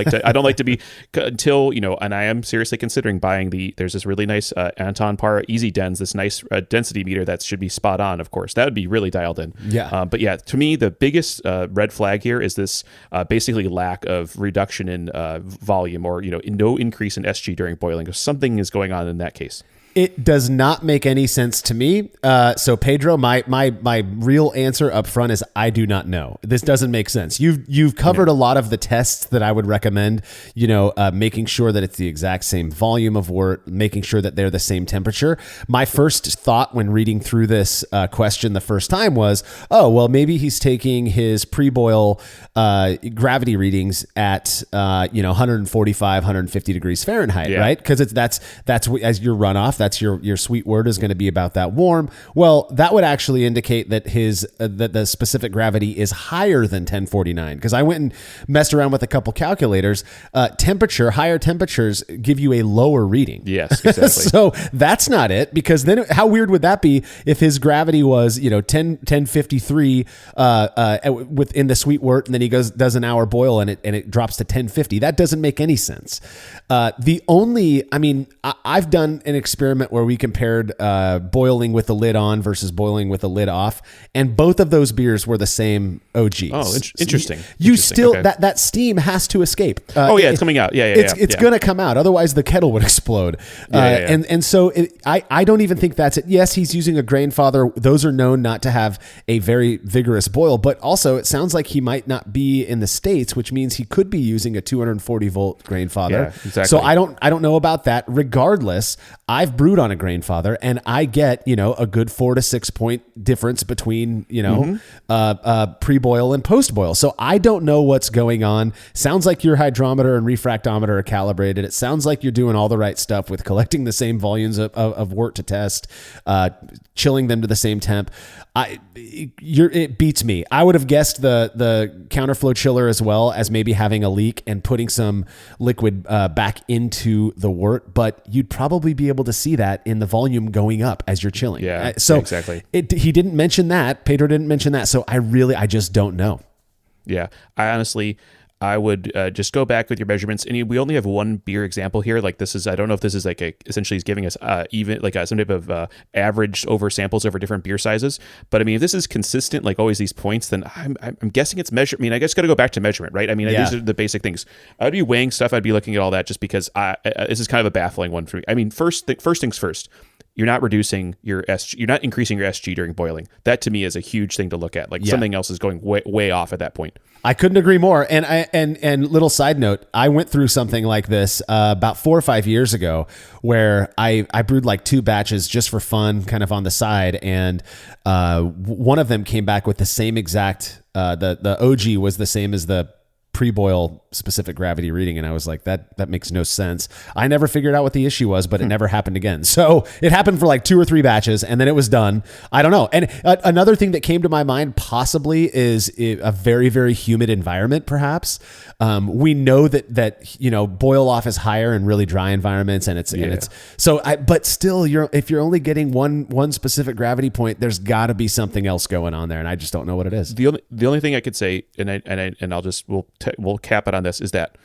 like to be until, and I am seriously considering buying there's this really nice Anton Par Easy Dens, this nice density meter that should be spot on, of course. That would be really dialed in. Yeah. But yeah, to me, the biggest red flag here is this basically lack of reduction in volume, or no increase in SG during boiling. Something is going on in that case. It does not make any sense to me. So Pedro, my real answer up front is I do not know. This doesn't make sense. You've covered a lot of the tests that I would recommend. Making sure that it's the exact same volume of wort, making sure that they're the same temperature. My first thought when reading through this question the first time was, oh well, maybe he's taking his pre-boil gravity readings at 145, 150 degrees Fahrenheit, right? Because that's as your runoff. That's your sweet wort is going to be about that warm. Well, that would actually indicate that that the specific gravity is higher than 1049. Because I went and messed around with a couple calculators. Higher temperatures give you a lower reading. Yes, exactly. So that's not it. Because then how weird would that be if his gravity was 1053 within the sweet wort, and then he does an hour boil and it drops to 1050. That doesn't make any sense. I've done an experiment where we compared boiling with the lid on versus boiling with the lid off, and both of those beers were the same OGs. Oh, interesting. You still okay. that steam has to escape. It's coming out. It's going to come out. Otherwise, the kettle would explode. And so I don't even think that's it. Yes, he's using a grain father. Those are known not to have a very vigorous boil, but also it sounds like he might not be in the States, which means he could be using a 240 volt grain father. Yeah, exactly. So I don't know about that. Regardless, I've brewed on a grain father and I get, a good 4 to 6 point difference between, pre-boil and post-boil. So I don't know what's going on. Sounds like your hydrometer and refractometer are calibrated. It sounds like you're doing all the right stuff with collecting the same volumes of wort to test, chilling them to the same temp. It beats me. I would have guessed the counterflow chiller as well as maybe having a leak and putting some liquid back into the wort, but you'd probably be able to see that in the volume going up as you're chilling. Yeah, exactly. He didn't mention that. Pedro didn't mention that. So I just don't know. Yeah, I would just go back with your measurements, and we only have one beer example here. Like this is, I don't know if this is essentially he's giving us some type of average over samples over different beer sizes. But I mean, if this is consistent, like always these points, then I'm guessing it's measure. I mean, I guess got to go back to measurement, right? I mean, these are the basic things. I'd be weighing stuff. I'd be looking at all that just because this is kind of a baffling one for me. I mean, first things first. You're not reducing your SG. You're not increasing your SG during boiling. That to me is a huge thing to look at. Like something else is going way off at that point. I couldn't agree more. And little side note, I went through something like this about 4 or 5 years ago, where I brewed like 2 batches just for fun, kind of on the side, and one of them came back with the same exact. The OG was the same as the pre-boil specific gravity reading, and I was like, that makes no sense. I never figured out what the issue was, but it never happened again. So it happened for like 2 or 3 batches, and then it was done. I don't know. And another thing that came to my mind possibly is a very, very humid environment. Perhaps we know that boil off is higher in really dry environments, and it's so. But still, if you're only getting one specific gravity point, there's got to be something else going on there, and I just don't know what it is. The only thing I could say, and I'll just we'll cap it on this, is that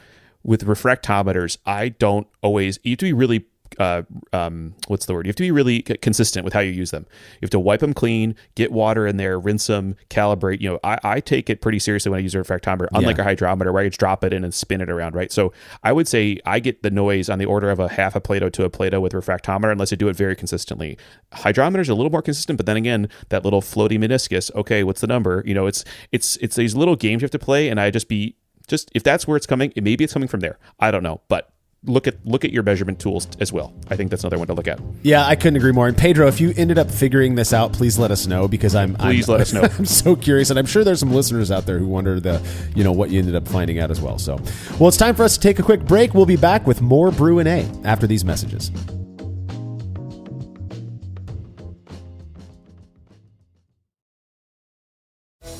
with refractometers, I don't always. You have to be really what's the word? You have to be really consistent with how you use them. You have to wipe them clean, get water in there, rinse them, calibrate. I take it pretty seriously when I use a refractometer, unlike a hydrometer where I just drop it in and spin it around, right? So I would say I get the noise on the order of a half a Plato to a Plato with refractometer unless I do it very consistently. Hydrometer is a little more consistent, but then again, that little floaty meniscus, okay, what's the number? It's these little games you have to play, and I just if that's where it's coming, maybe it's coming from there. I don't know, but look at your measurement tools as well. I think that's another one to look at. Yeah, I couldn't agree more. And Pedro, if you ended up figuring this out, please let us know, because let us know. I'm so curious, and I'm sure there's some listeners out there who wonder what you ended up finding out as well. So, well, it's time for us to take a quick break. We'll be back with more Brü A after these messages.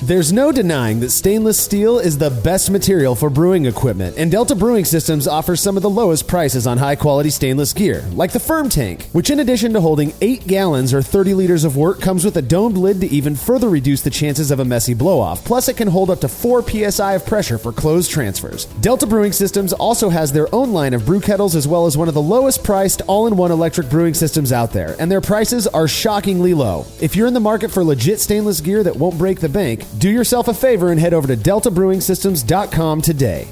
There's no denying that stainless steel is the best material for brewing equipment, and Delta Brewing Systems offers some of the lowest prices on high-quality stainless gear, like the Firm Tank, which in addition to holding 8 gallons or 30 liters of wort, comes with a domed lid to even further reduce the chances of a messy blow-off. Plus, it can hold up to 4 psi of pressure for closed transfers. Delta Brewing Systems also has their own line of brew kettles, as well as one of the lowest-priced all-in-one electric brewing systems out there, and their prices are shockingly low. If you're in the market for legit stainless gear that won't break the bank, do yourself a favor and head over to deltabrewingsystems.com today.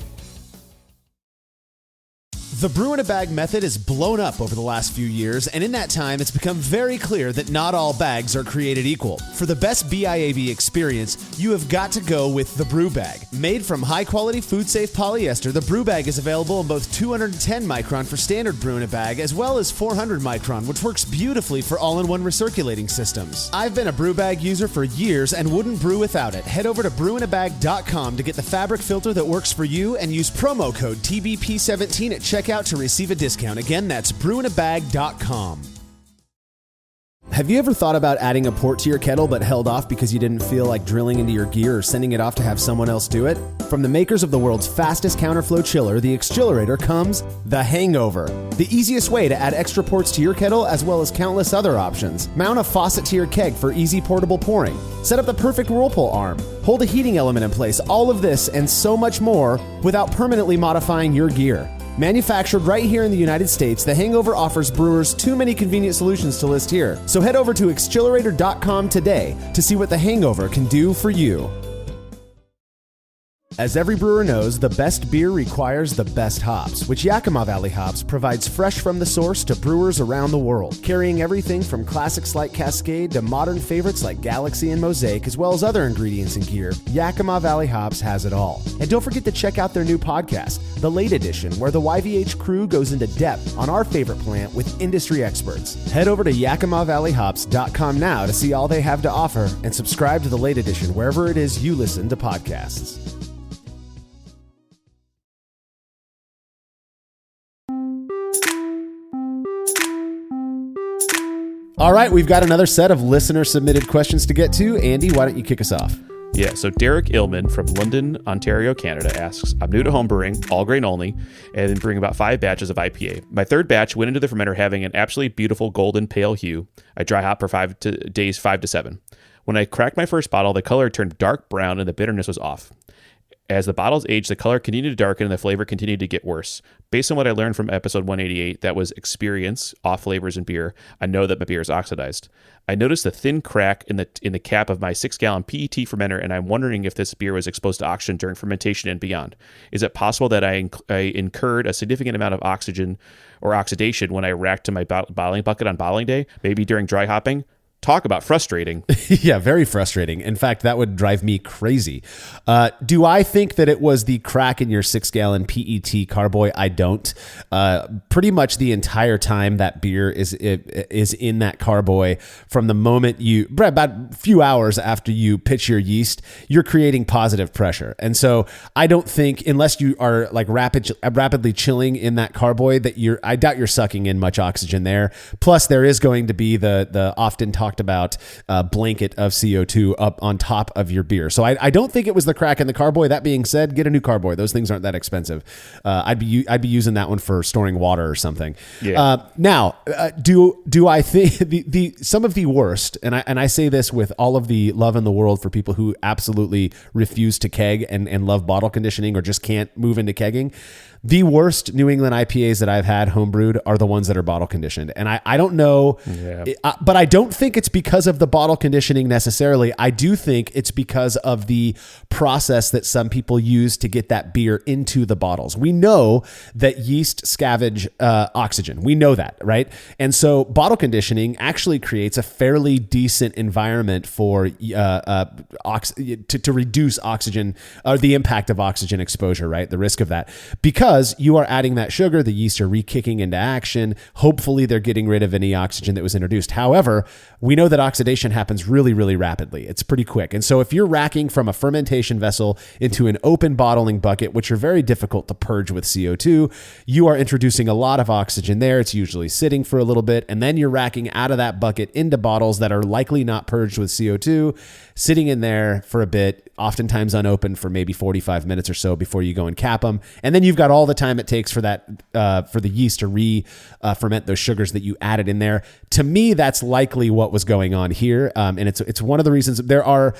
The brew in a bag method has blown up over the last few years, and in that time, it's become very clear that not all bags are created equal. For the best BIAB experience, you have got to go with the brew bag. Made from high-quality, food-safe polyester, the brew bag is available in both 210 micron for standard brew in a bag, as well as 400 micron, which works beautifully for all-in-one recirculating systems. I've been a brew bag user for years and wouldn't brew without it. Head over to brewinabag.com to get the fabric filter that works for you and use promo code TBP17 at checkout to receive a discount. Again, that's brewinabag.com. Have you ever thought about adding a port to your kettle but held off because you didn't feel like drilling into your gear or sending it off to have someone else do it? From the makers of the world's fastest counterflow chiller, the Xchillerator, comes the Hangover, the easiest way to add extra ports to your kettle as well as countless other options. Mount a faucet to your keg for easy portable pouring. Set up the perfect whirlpool arm. Hold a heating element in place. All of this and so much more without permanently modifying your gear. Manufactured right here in the United States, the Hangover offers brewers too many convenient solutions to list here. So head over to Xchillerator.com today to see what the Hangover can do for you. As every brewer knows, the best beer requires the best hops, which Yakima Valley Hops provides fresh from the source to brewers around the world, carrying everything from classics like Cascade to modern favorites like Galaxy and Mosaic, as well as other ingredients and gear. Yakima Valley Hops has it all. And don't forget to check out their new podcast, The Late Edition, where the YVH crew goes into depth on our favorite plant with industry experts. Head over to YakimaValleyHops.com now to see all they have to offer and subscribe to The Late Edition wherever it is you listen to podcasts. All right, we've got another set of listener-submitted questions to get to. Andy, why don't you kick us off? Yeah, so Derek Illman from London, Ontario, Canada asks, I'm new to home brewing, all grain only, and brewing about 5 batches of IPA. My third batch went into the fermenter having an absolutely beautiful golden pale hue. I dry hop for 5 to 7. When I cracked my first bottle, the color turned dark brown and the bitterness was off. As the bottles aged, the color continued to darken and the flavor continued to get worse. Based on what I learned from episode 188, that was experience, off flavors in beer, I know that my beer is oxidized. I noticed a thin crack in the cap of my 6-gallon PET fermenter, and I'm wondering if this beer was exposed to oxygen during fermentation and beyond. Is it possible that I incurred a significant amount of oxygen or oxidation when I racked to my bottling bucket on bottling day, maybe during dry hopping? Talk about frustrating. Yeah, very frustrating. In fact, that would drive me crazy. Do I think that it was the crack in your 6-gallon PET carboy? I don't. Pretty much the entire time that beer is in that carboy, from the moment about a few hours after you pitch your yeast, you're creating positive pressure. And so I don't think, unless you are like rapidly chilling in that carboy, that I doubt you're sucking in much oxygen there. Plus, there is going to be the often talked about blanket of CO2 up on top of your beer. So I don't think it was the crack in the carboy. That being said, get a new carboy. Those things aren't that expensive. I'd be using that one for storing water or something. Yeah. Now, do I think some of the worst, and I say this with all of the love in the world for people who absolutely refuse to keg and love bottle conditioning or just can't move into kegging. The worst New England IPAs that I've had homebrewed are the ones that are bottle conditioned. And I don't know, but I don't think it's because of the bottle conditioning necessarily. I do think it's because of the process that some people use to get that beer into the bottles. We know that yeast scavenge oxygen. We know that, right? And so bottle conditioning actually creates a fairly decent environment for to reduce oxygen, or the impact of oxygen exposure, right? The risk of that. Because you are adding that sugar, the yeast are re-kicking into action. Hopefully they're getting rid of any oxygen that was introduced. However, we know that oxidation happens really, really rapidly. It's pretty quick. And so if you're racking from a fermentation vessel into an open bottling bucket, which are very difficult to purge with CO2, you are introducing a lot of oxygen there. It's usually sitting for a little bit. And then you're racking out of that bucket into bottles that are likely not purged with CO2, sitting in there for a bit, oftentimes unopened for maybe 45 minutes or so before you go and cap them. And then you've got all the time it takes for the yeast to ferment those sugars that you added in there. To me, that's likely what was going on here. And it's one of the reasons. There are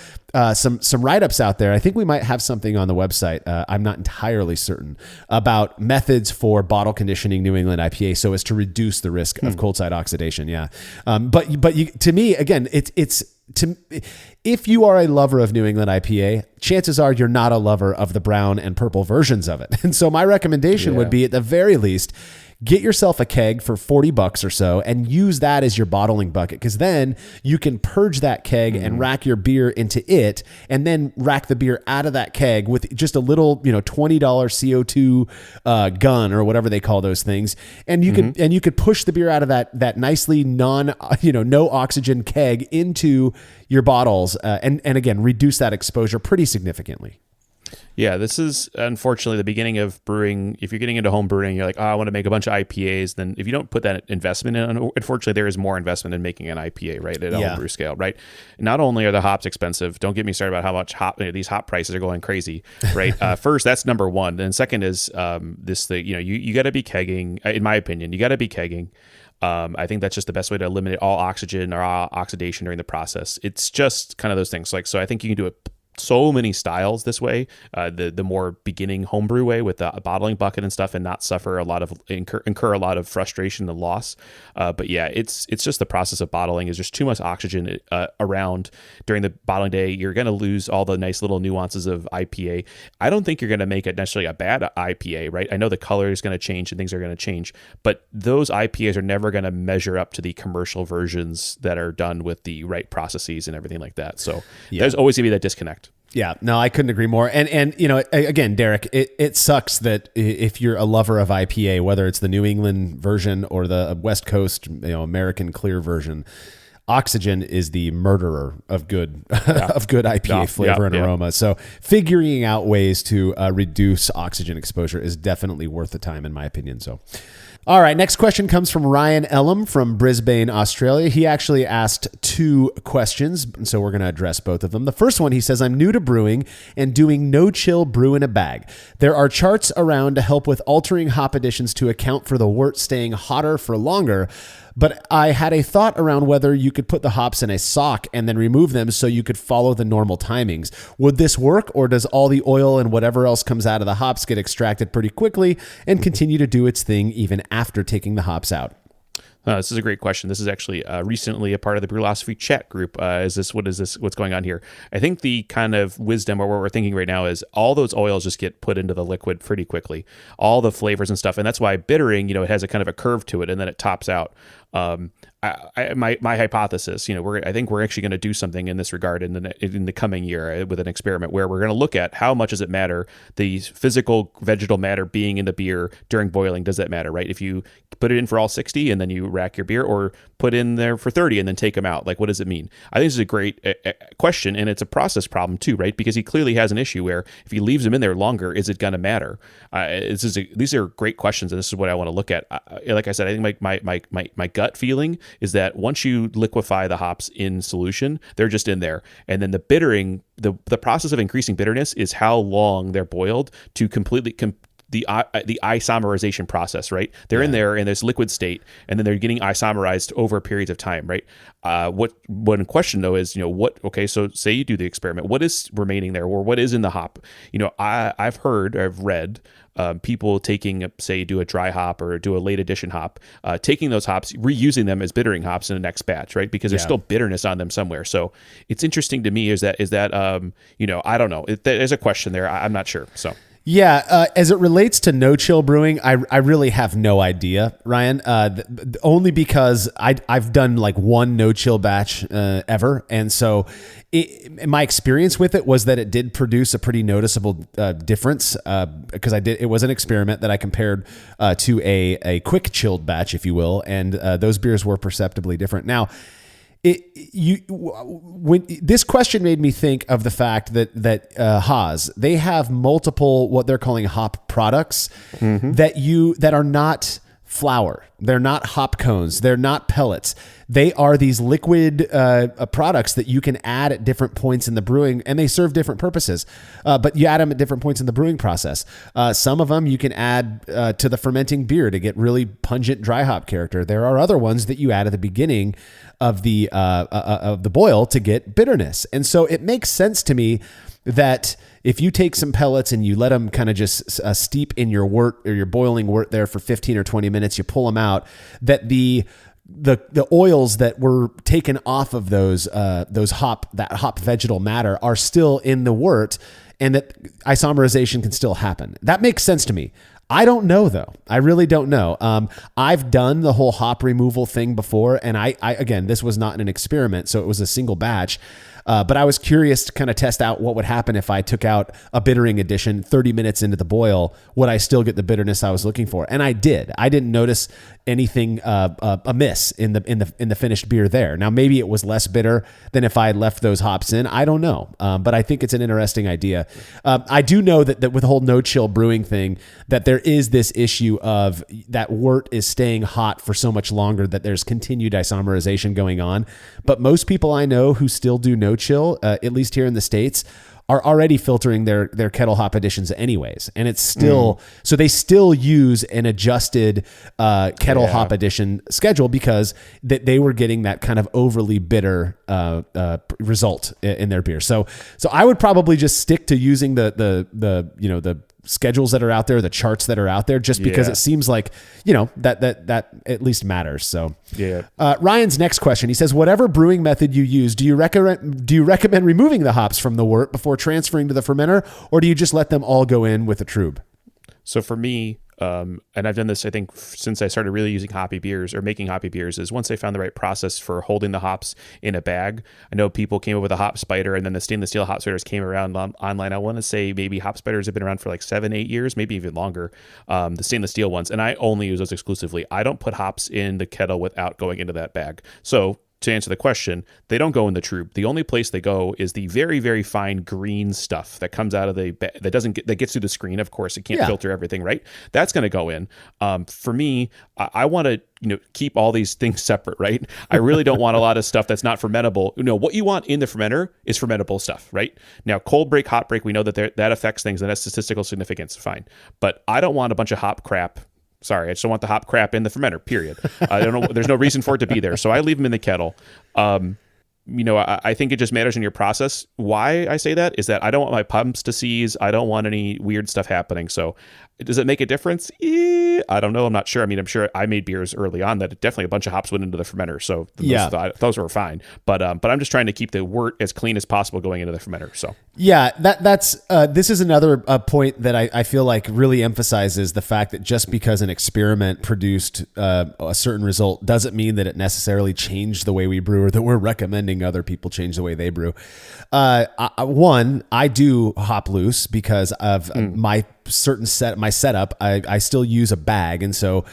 some write-ups out there. I think we might have something on the website. I'm not entirely certain about methods for bottle conditioning New England IPA so as to reduce the risk of cold side oxidation. Yeah. But to me, again, it's if you are a lover of New England IPA, chances are you're not a lover of the brown and purple versions of it. And so my recommendation would be, at the very least, get yourself a keg for $40 or so and use that as your bottling bucket, because then you can purge that keg and rack your beer into it, and then rack the beer out of that keg with just a little, $20 CO2 gun or whatever they call those things, and you could push the beer out of that nicely no oxygen keg into your bottles, and again reduce that exposure pretty significantly. Yeah, this is unfortunately the beginning of brewing. If you're getting into home brewing, you're like, I want to make a bunch of IPAs. Then if you don't put that investment in, unfortunately, there is more investment in making an IPA, right, at a home brew scale, right? Not only are the hops expensive, don't get me started about how much these hop prices are going crazy, right? First, that's number one. Then second is you got to be kegging. In my opinion, you got to be kegging. I think that's just the best way to eliminate all oxygen or all oxidation during the process. It's just kind of those things. So I think you can do it so many styles this way, the more beginning homebrew way with a bottling bucket and stuff, and not suffer incur a lot of frustration and loss. But yeah, it's just the process of bottling is just too much oxygen around during the bottling day. You're going to lose all the nice little nuances of IPA. I don't think you're going to make it necessarily a bad IPA, right? I know the color is going to change and things are going to change, but those IPAs are never going to measure up to the commercial versions that are done with the right processes and everything like that. So there's always going to be that disconnect. Yeah, no, I couldn't agree more. And again, Derek, it sucks that if you're a lover of IPA, whether it's the New England version or the West Coast, American clear version, oxygen is the murderer of good IPA flavor and aroma. So figuring out ways to reduce oxygen exposure is definitely worth the time, in my opinion. So. All right, next question comes from Ryan Ellum from Brisbane, Australia. He actually asked 2 questions, so we're going to address both of them. The first one, he says, I'm new to brewing and doing no-chill brew in a bag. There are charts around to help with altering hop additions to account for the wort staying hotter for longer, but I had a thought around whether you could put the hops in a sock and then remove them so you could follow the normal timings. Would this work, or does all the oil and whatever else comes out of the hops get extracted pretty quickly and continue to do its thing even after taking the hops out? This is a great question. This is actually recently a part of the Brewlosophy chat group. What's going on here? I think the kind of wisdom or what we're thinking right now is all those oils just get put into the liquid pretty quickly, all the flavors and stuff. And that's why bittering, it has a kind of a curve to it and then it tops out. My hypothesis, I think we're actually going to do something in this regard in the coming year with an experiment where we're going to look at how much does it matter, the physical vegetal matter being in the beer during boiling. Does that matter, right? If you put it in for all 60 and then you rack your beer, or put in there for 30 and then take them out, like what does it mean? I think this is a great question, and it's a process problem too, right? Because he clearly has an issue where if he leaves them in there longer, is it going to matter? These are great questions, and this is what I want to look at. Like I said, I think my gut feeling is that once you liquefy the hops in solution, they're just in there. And then the bittering, the process of increasing bitterness is how long they're boiled to completely the isomerization process, right? They're in there in this liquid state, and then they're getting isomerized over periods of time, right? One question though is, so say you do the experiment, what is remaining there, or what is in the hop? I've read people taking, say, do a dry hop or do a late addition hop, taking those hops, reusing them as bittering hops in the next batch, right? Because there's still bitterness on them somewhere. So it's interesting to me is that I don't know. There's a question there. I'm not sure. So. Yeah, as it relates to no-chill brewing, I really have no idea, Ryan. Only because I've done like one no-chill batch ever, and so my experience with it was that it did produce a pretty noticeable difference because it was an experiment that I compared to a quick chilled batch, if you will, and those beers were perceptibly different. Now, this question made me think of the fact that Haas, they have multiple what they're calling hop products that are not flour. They're not hop cones. They're not pellets. They are these liquid products that you can add at different points in the brewing, and they serve different purposes. But you add them at different points in the brewing process. Some of them you can add to the fermenting beer to get really pungent dry hop character. There are other ones that you add at the beginning of the boil to get bitterness. And so it makes sense to me that if you take some pellets and you let them kind of just steep in your wort or your boiling wort there for 15 or 20 minutes, you pull them out, that the the oils that were taken off of that hop vegetal matter are still in the wort, and that isomerization can still happen. That makes sense to me. I don't know though. I really don't know. I've done the whole hop removal thing before, and I again, this was not an experiment, so it was a single batch. But I was curious to kind of test out what would happen if I took out a bittering addition 30 minutes into the boil. Would I still get the bitterness I was looking for? And I did. I didn't notice anything amiss in the finished beer there. Now maybe it was less bitter than if I had left those hops in. I don't know. But I think it's an interesting idea. I do know that with the whole no chill brewing thing, that there is this issue of that wort is staying hot for so much longer that there's continued isomerization going on. But most people I know who still do no chill, at least here in the States, are already filtering their kettle hop additions anyways. And it's still, so they still use an adjusted kettle hop addition schedule because they were getting that kind of overly bitter result in their beer. So I would probably just stick to using the schedules that are out there, the charts that are out there, just because it seems like, that at least matters. So Ryan's next question, he says, whatever brewing method you use, do you recommend removing the hops from the wort before transferring to the fermenter, or do you just let them all go in with a trub? So for me, and I've done this, I think, since I started really using hoppy beers or making hoppy beers, is once I found the right process for holding the hops in a bag. I know people came up with a hop spider, and then the stainless steel hop spiders came around online. I want to say maybe hop spiders have been around for like 7-8 years, maybe even longer, the stainless steel ones. And I only use those exclusively. I don't put hops in the kettle without going into that bag. So to answer the question, they don't go in the trub. The only place they go is the very, very fine green stuff that comes out of that gets through the screen. Of course, it can't filter everything, right? That's going to go in. For me, I want to keep all these things separate, right? I really don't want a lot of stuff that's not fermentable. What you want in the fermenter is fermentable stuff, right? Now, cold break, hot break, we know that affects things and has statistical significance. Fine, but I don't want a bunch of hop crap. Sorry, I just don't want the hop crap in the fermenter, period. I don't know. There's no reason for it to be there. So I leave them in the kettle. I think it just matters in your process. Why I say that is that I don't want my pumps to seize. I don't want any weird stuff happening. So does it make a difference? I don't know. I'm not sure. I mean, I'm sure I made beers early on that definitely a bunch of hops went into the fermenter. So those were fine. But I'm just trying to keep the wort as clean as possible going into the fermenter. So yeah, that's this is another point that I feel like really emphasizes the fact that just because an experiment produced a certain result doesn't mean that it necessarily changed the way we brew or that we're recommending other people change the way they brew. I do hop loose because of my setup. I still use a bag, and so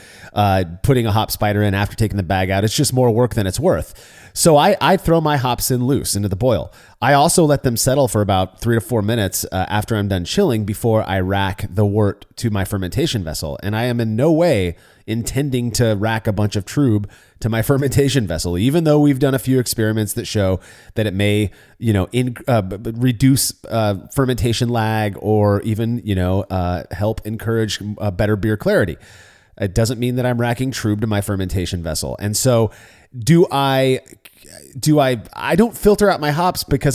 putting a hop spider in after taking the bag out, it's just more work than it's worth. So I throw my hops in loose into the boil. I also let them settle for about 3 to 4 minutes after I'm done chilling before I rack the wort to my fermentation vessel. And I am in no way intending to rack a bunch of trub to my fermentation vessel, even though we've done a few experiments that show that it may, reduce fermentation lag or even, help encourage better beer clarity. It doesn't mean that I'm racking trub to my fermentation vessel. And so I don't filter out my hops because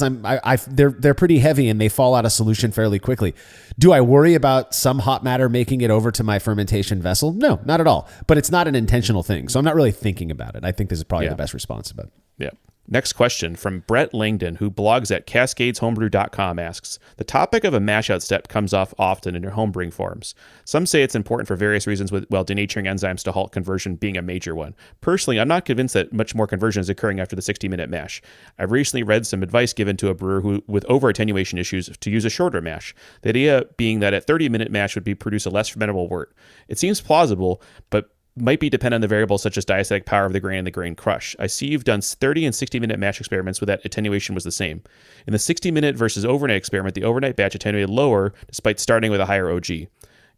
they're pretty heavy and they fall out of solution fairly quickly. Do I worry about some hop matter making it over to my fermentation vessel? No, not at all. But it's not an intentional thing. So I'm not really thinking about it. I think this is probably the best response about it. Yeah. Next question from Brett Langdon, who blogs at cascadeshomebrew.com, asks, the topic of a mash out step comes up often in your homebrewing forums. Some say it's important for various reasons, with denaturing enzymes to halt conversion being a major one. Personally, I'm not convinced that much more conversion is occurring after the 60-minute mash. I've recently read some advice given to a brewer who, with over-attenuation issues, to use a shorter mash. The idea being that at 30-minute mash would produce a less fermentable wort. It seems plausible, but might be dependent on the variables such as diastatic power of the grain and the grain crush. I see you've done 30 and 60-minute mash experiments where that attenuation was the same. In the 60-minute versus overnight experiment, the overnight batch attenuated lower despite starting with a higher OG.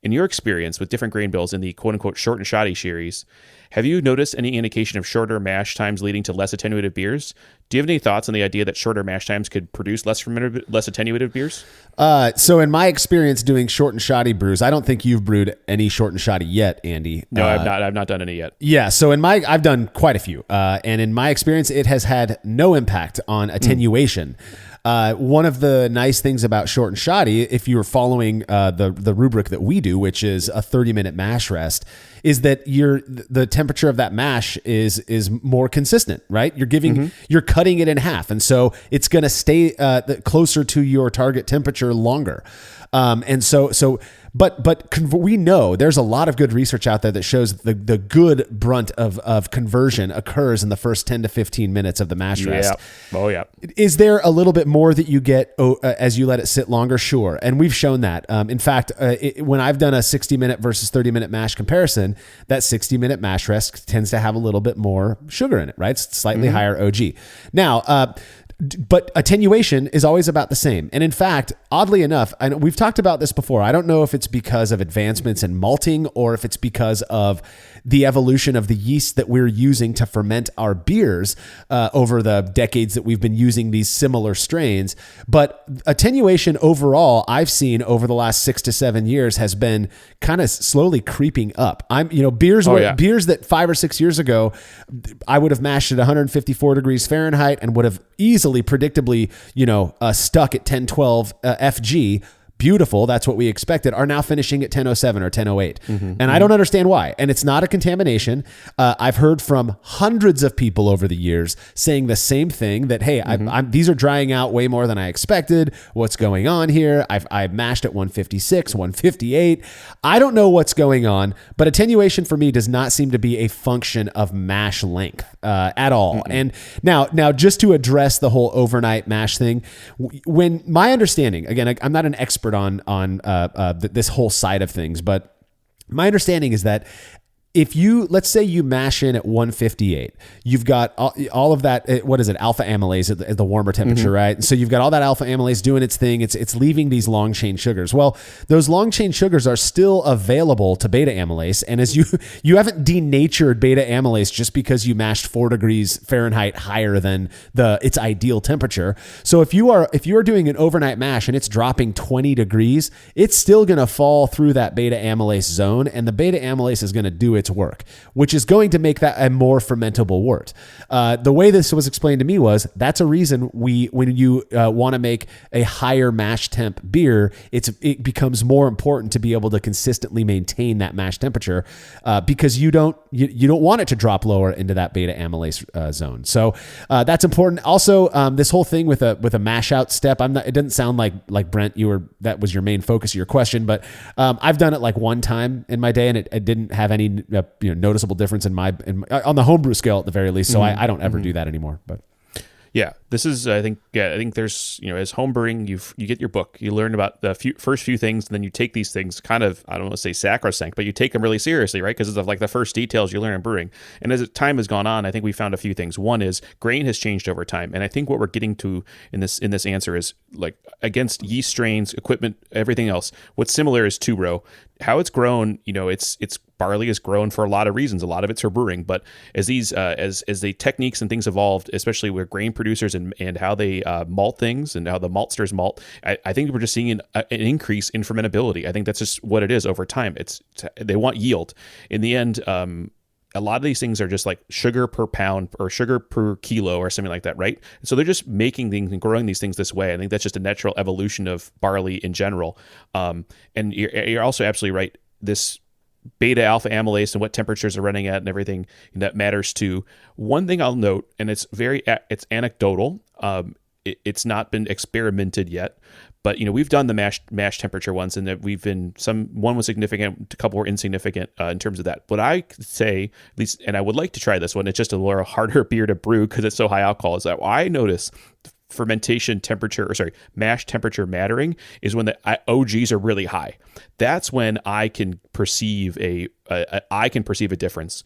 In your experience with different grain bills in the quote-unquote short and shoddy series, have you noticed any indication of shorter mash times leading to less attenuated beers? Do you have any thoughts on the idea that shorter mash times could produce less attenuated beers? So in my experience doing short and shoddy brews, I don't think you've brewed any short and shoddy yet, Andy. No, I've not done any yet. Yeah, so I've done quite a few, and in my experience, it has had no impact on attenuation. One of the nice things about short and shoddy, if you're following the rubric that we do, which is a 30-minute mash rest, is that the temperature of that mash is more consistent, right? You're cutting it in half, and so it's going to stay closer to your target temperature longer. We know there's a lot of good research out there that shows the good brunt of conversion occurs in the first 10 to 15 minutes of the mash rest. Oh, yeah. Is there a little bit more that you get as you let it sit longer? Sure. And we've shown that. In fact, when I've done a 60-minute versus 30-minute mash comparison, that 60-minute mash rest tends to have a little bit more sugar in it, right? It's slightly higher OG. Now, but attenuation is always about the same. And in fact, oddly enough, we've talked about this before. I don't know if it's because of advancements in malting or if it's because of the evolution of the yeast that we're using to ferment our beers over the decades that we've been using these similar strains. But attenuation overall, I've seen over the last 6 to 7 years has been kind of slowly creeping up. Beers that 5 or 6 years ago, I would have mashed at 154 degrees Fahrenheit and would have easily, predictably, stuck at 1012 FG. Beautiful, that's what we expected, are now finishing at 1007 or 1008. And I don't understand why. And it's not a contamination. I've heard from hundreds of people over the years saying the same thing, that, hey, these are drying out way more than I expected. What's going on here? I've mashed at 156, 158. I don't know what's going on, but attenuation for me does not seem to be a function of mash length at all. And now just to address the whole overnight mash thing, when my understanding, again, I'm not an expert on this whole side of things, but my understanding is that if let's say you mash in at 158, you've got all of that, what is it, alpha amylase at the warmer temperature, right? And so you've got all that alpha amylase doing its thing. It's leaving these long chain sugars. Well, those long chain sugars are still available to beta amylase. And as you haven't denatured beta amylase just because you mashed 4 degrees Fahrenheit higher than its ideal temperature. So if you are doing an overnight mash and it's dropping 20 degrees, it's still going to fall through that beta amylase zone, and the beta amylase is going to do its work, which is going to make that a more fermentable wort. The way this was explained to me was that's a reason when you want to make a higher mash temp beer, it becomes more important to be able to consistently maintain that mash temperature because you don't want it to drop lower into that beta amylase zone. So that's important. Also, this whole thing with a mash out step, it doesn't sound like Brent, that was your main focus of your question, but I've done it like one time in my day, and it didn't have any noticeable difference on the homebrew scale at the very least. So I don't ever do that anymore. But yeah, this is, I think there's, as homebrewing, you get your book, you learn about the first few things, and then you take these things kind of, I don't want to say sacrosanct, but you take them really seriously, right? Because it's like the first details you learn in brewing. And as time has gone on, I think we found a few things. One is grain has changed over time. And I think what we're getting to in this answer is, like, against yeast strains, equipment, everything else, what's similar is two-row. How it's grown, it's barley is grown for a lot of reasons. A lot of it's for brewing, but as these as the techniques and things evolved, especially with grain producers and how they malt things and how the maltsters malt, I think we're just seeing an increase in fermentability. I think that's just what it is over time. They want yield. In the end, a lot of these things are just like sugar per pound or sugar per kilo or something like that, right? So they're just making things and growing these things this way. I think that's just a natural evolution of barley in general. And you're also absolutely right. This beta alpha amylase and what temperatures are running at and everything that matters too. One thing I'll note, and it's anecdotal. It's not been experimented yet, but we've done the mash temperature ones, and that one was significant, a couple were insignificant in terms of that. But I could say, at least, and I would like to try this one, it's just a little harder beer to brew because it's so high alcohol, is that I notice mash temperature mattering is when the OGs are really high. That's when I can perceive a difference.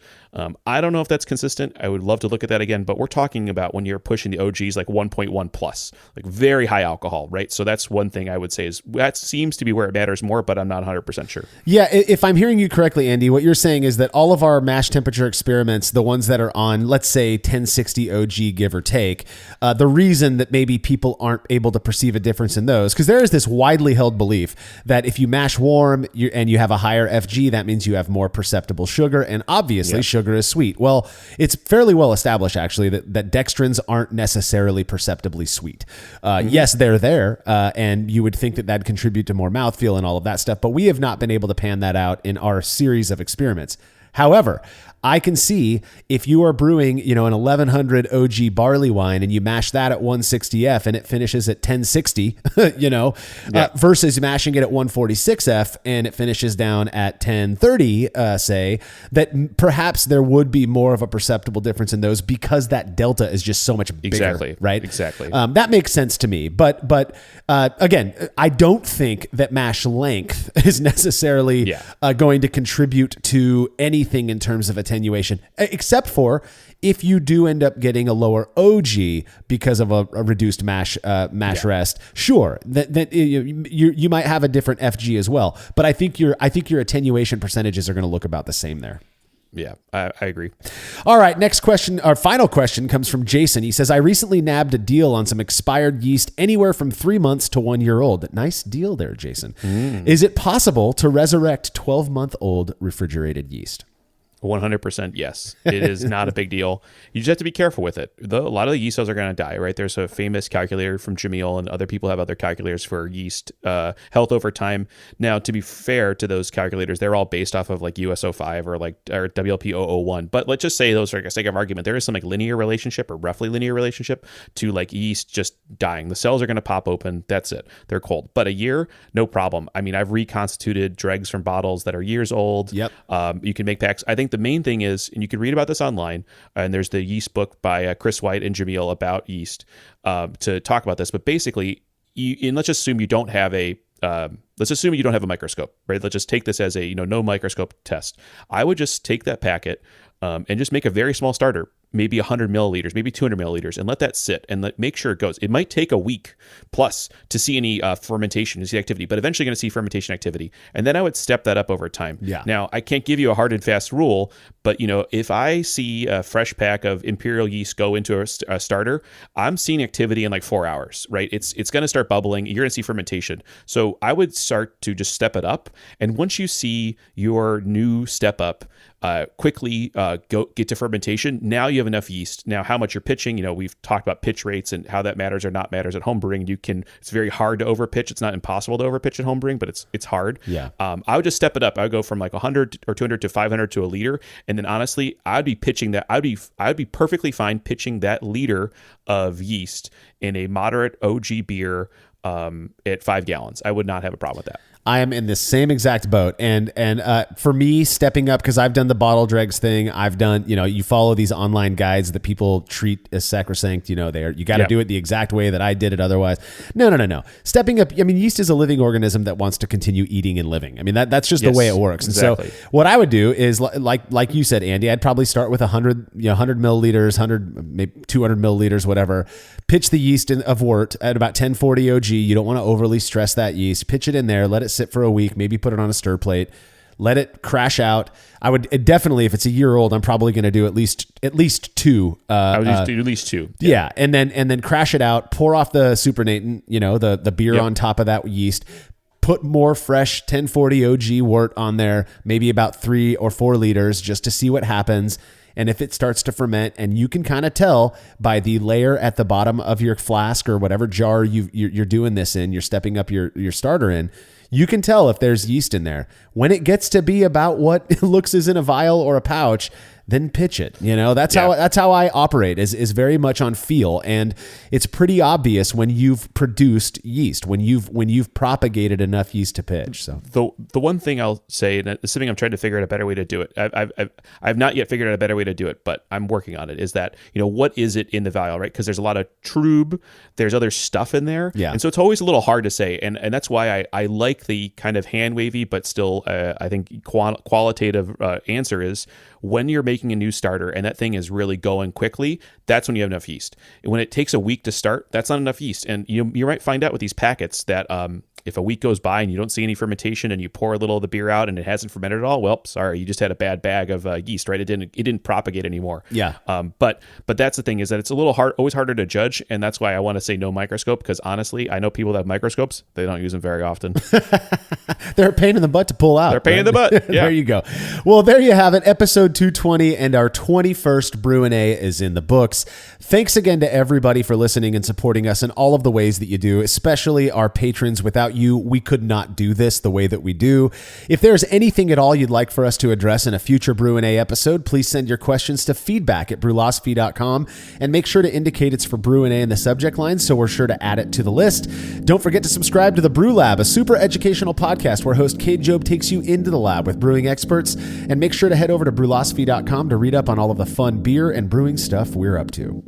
I don't know if that's consistent. I would love to look at that again, but we're talking about when you're pushing the OGs like 1.1 plus, like very high alcohol, right? So that's one thing I would say is that seems to be where it matters more, but I'm not 100% sure. Yeah, if I'm hearing you correctly, Andy, what you're saying is that all of our mash temperature experiments, the ones that are on, let's say 1060 OG, give or take, the reason that maybe people aren't able to perceive a difference in those, because there is this widely held belief that if you mash warm and you have a higher FG, that means you have more perceptible sugar, and obviously sugar is sweet. Well, it's fairly well established actually that dextrins aren't necessarily perceptibly sweet. Yes, they're there, and you would think that that'd contribute to more mouthfeel and all of that stuff, but we have not been able to pan that out in our series of experiments. However, I can see if you are brewing, an 1100 OG barley wine and you mash that at 160F and it finishes at 1060, versus mashing it at 146F and it finishes down at 1030, say, that perhaps there would be more of a perceptible difference in those because that delta is just so much bigger. Exactly. Right? Exactly. That makes sense to me. But again, I don't think that mash length is necessarily going to contribute to anything in terms of attenuation, except for if you do end up getting a lower OG because of a reduced mash rest. Sure, that you might have a different FG as well, but I think your attenuation percentages are going to look about the same there. Yeah, I agree. All right, next question. Our final question comes from Jason. He says, I recently nabbed a deal on some expired yeast anywhere from 3 months to 1 year old. Nice deal there, Jason. Is it possible to resurrect 12-month-old refrigerated yeast? 100% yes. It is not a big deal. You just have to be careful with it. A lot of the yeast cells are going to die, right? There's a famous calculator from Jamil, and other people have other calculators for yeast health over time. Now, to be fair to those calculators, they're all based off of like US05 or WLP001. But let's just say those, for the sake of argument, there is some like linear relationship or roughly linear relationship to like yeast just dying. The cells are going to pop open. That's it. They're cold. But a year, no problem. I mean, I've reconstituted dregs from bottles that are years old. Yep. You can make packs. I think the main thing is, and you can read about this online, and there's the yeast book by Chris White and Jamil about yeast to talk about this. But basically, and let's just assume you don't have a microscope, right? Let's just take this as a no microscope test. I would just take that packet and just make a very small starter, maybe 100 milliliters, maybe 200 milliliters, and let that sit and make sure it goes. It might take a week plus to see any fermentation, to see activity, but eventually going to see fermentation activity. And then I would step that up over time. Yeah. Now, I can't give you a hard and fast rule, but if I see a fresh pack of imperial yeast go into a starter, I'm seeing activity in like 4 hours, right? It's going to start bubbling. You're going to see fermentation. So I would start to just step it up. And once you see your new step up, quickly get to fermentation. Now you have enough yeast. Now how much you're pitching, we've talked about pitch rates and how that matters or not matters at home brewing. It's very hard to overpitch. It's not impossible to overpitch at home brewing, but it's hard. Yeah. I would just step it up. I would go from like 100 or 200 to 500 to a liter. And then honestly, I'd be pitching that. I'd be perfectly fine pitching that liter of yeast in a moderate OG beer at 5 gallons. I would not have a problem with that. I am in the same exact boat. And for me, stepping up, because I've done the bottle dregs thing, I've done, you follow these online guides that people treat as sacrosanct, you got to do it the exact way that I did it otherwise. No. Stepping up, yeast is a living organism that wants to continue eating and living. That's just the way it works. Exactly. And so what I would do is, like you said, Andy, I'd probably start with 100 milliliters, 100, maybe 200 milliliters, whatever. Pitch the yeast of wort at about 1040 OG. You don't want to overly stress that yeast. Pitch it in there, let it sit for a week, maybe put it on a stir plate, let it crash out. I would definitely, if it's a year old, I'm probably going to do at least two. I would just do at least two. Yeah. And then crash it out, pour off the supernatant, the beer on top of that yeast, put more fresh 1040 OG wort on there, maybe about 3 or 4 liters, just to see what happens. And if it starts to ferment, and you can kind of tell by the layer at the bottom of your flask or whatever jar you're doing this in, you're stepping up your starter in, you can tell if there's yeast in there. When it gets to be about what it looks is in a vial or a pouch, then pitch it. That's how I operate, is very much on feel. And it's pretty obvious when you've produced yeast, when you've propagated enough yeast to pitch. So the one thing I'll say, and assuming I'm trying to figure out a better way to do it, I've not yet figured out a better way to do it, but I'm working on it, is that, what is it in the vial, right? Because there's a lot of trub, there's other stuff in there. Yeah. And so it's always a little hard to say. And that's why I like the kind of hand wavy, but still, I think qualitative answer is, when you're making making a new starter and that thing is really going quickly, that's when you have enough yeast. And when it takes a week to start, that's not enough yeast. And you might find out with these packets that if a week goes by and you don't see any fermentation and you pour a little of the beer out and it hasn't fermented at all, well, sorry, you just had a bad bag of yeast, right? It didn't propagate anymore. Yeah. But that's the thing, is that it's a little always harder to judge, and that's why I want to say no microscope, because honestly, I know people that have microscopes, they don't use them very often. They're a pain in the butt to pull out. They're a pain in the butt. Yeah. There you go. Well, there you have it. Episode 220 and our 21st Brü A is in the books. Thanks again to everybody for listening and supporting us in all of the ways that you do, especially our patrons. Without you, we could not do this the way that we do. If there's anything at all you'd like for us to address in a future Brü A episode, please send your questions to feedback@brulosophy.com and make sure to indicate it's for Brü A in the subject line, so we're sure to add it to the list. Don't forget to subscribe to the Brew Lab, a super educational podcast where host Cade Job takes you into the lab with brewing experts, and make sure to head over to brulosophy.com to read up on all of the fun beer and brewing stuff we're up to.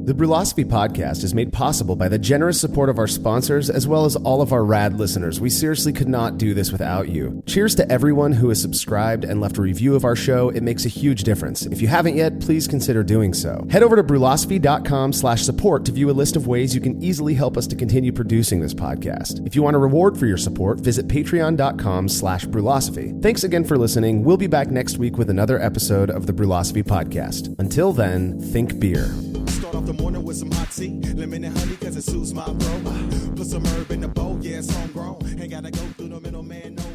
The Brulosophy podcast is made possible by the generous support of our sponsors, as well as all of our rad listeners. We seriously could not do this without you. Cheers to everyone who has subscribed and left a review of our show. It makes a huge difference. If you haven't yet, please consider doing so. Head over to brulosophy.com/support to view a list of ways you can easily help us to continue producing this podcast. If you want a reward for your support, visit patreon.com/brulosophy. Thanks again for listening. We'll be back next week with another episode of the Brulosophy podcast. Until then, think beer. Start off the morning with some hot tea, lemon and honey, cause it soothes my throat. Put some herb in the bowl, yeah, it's homegrown. Ain't gotta go through the middleman no more.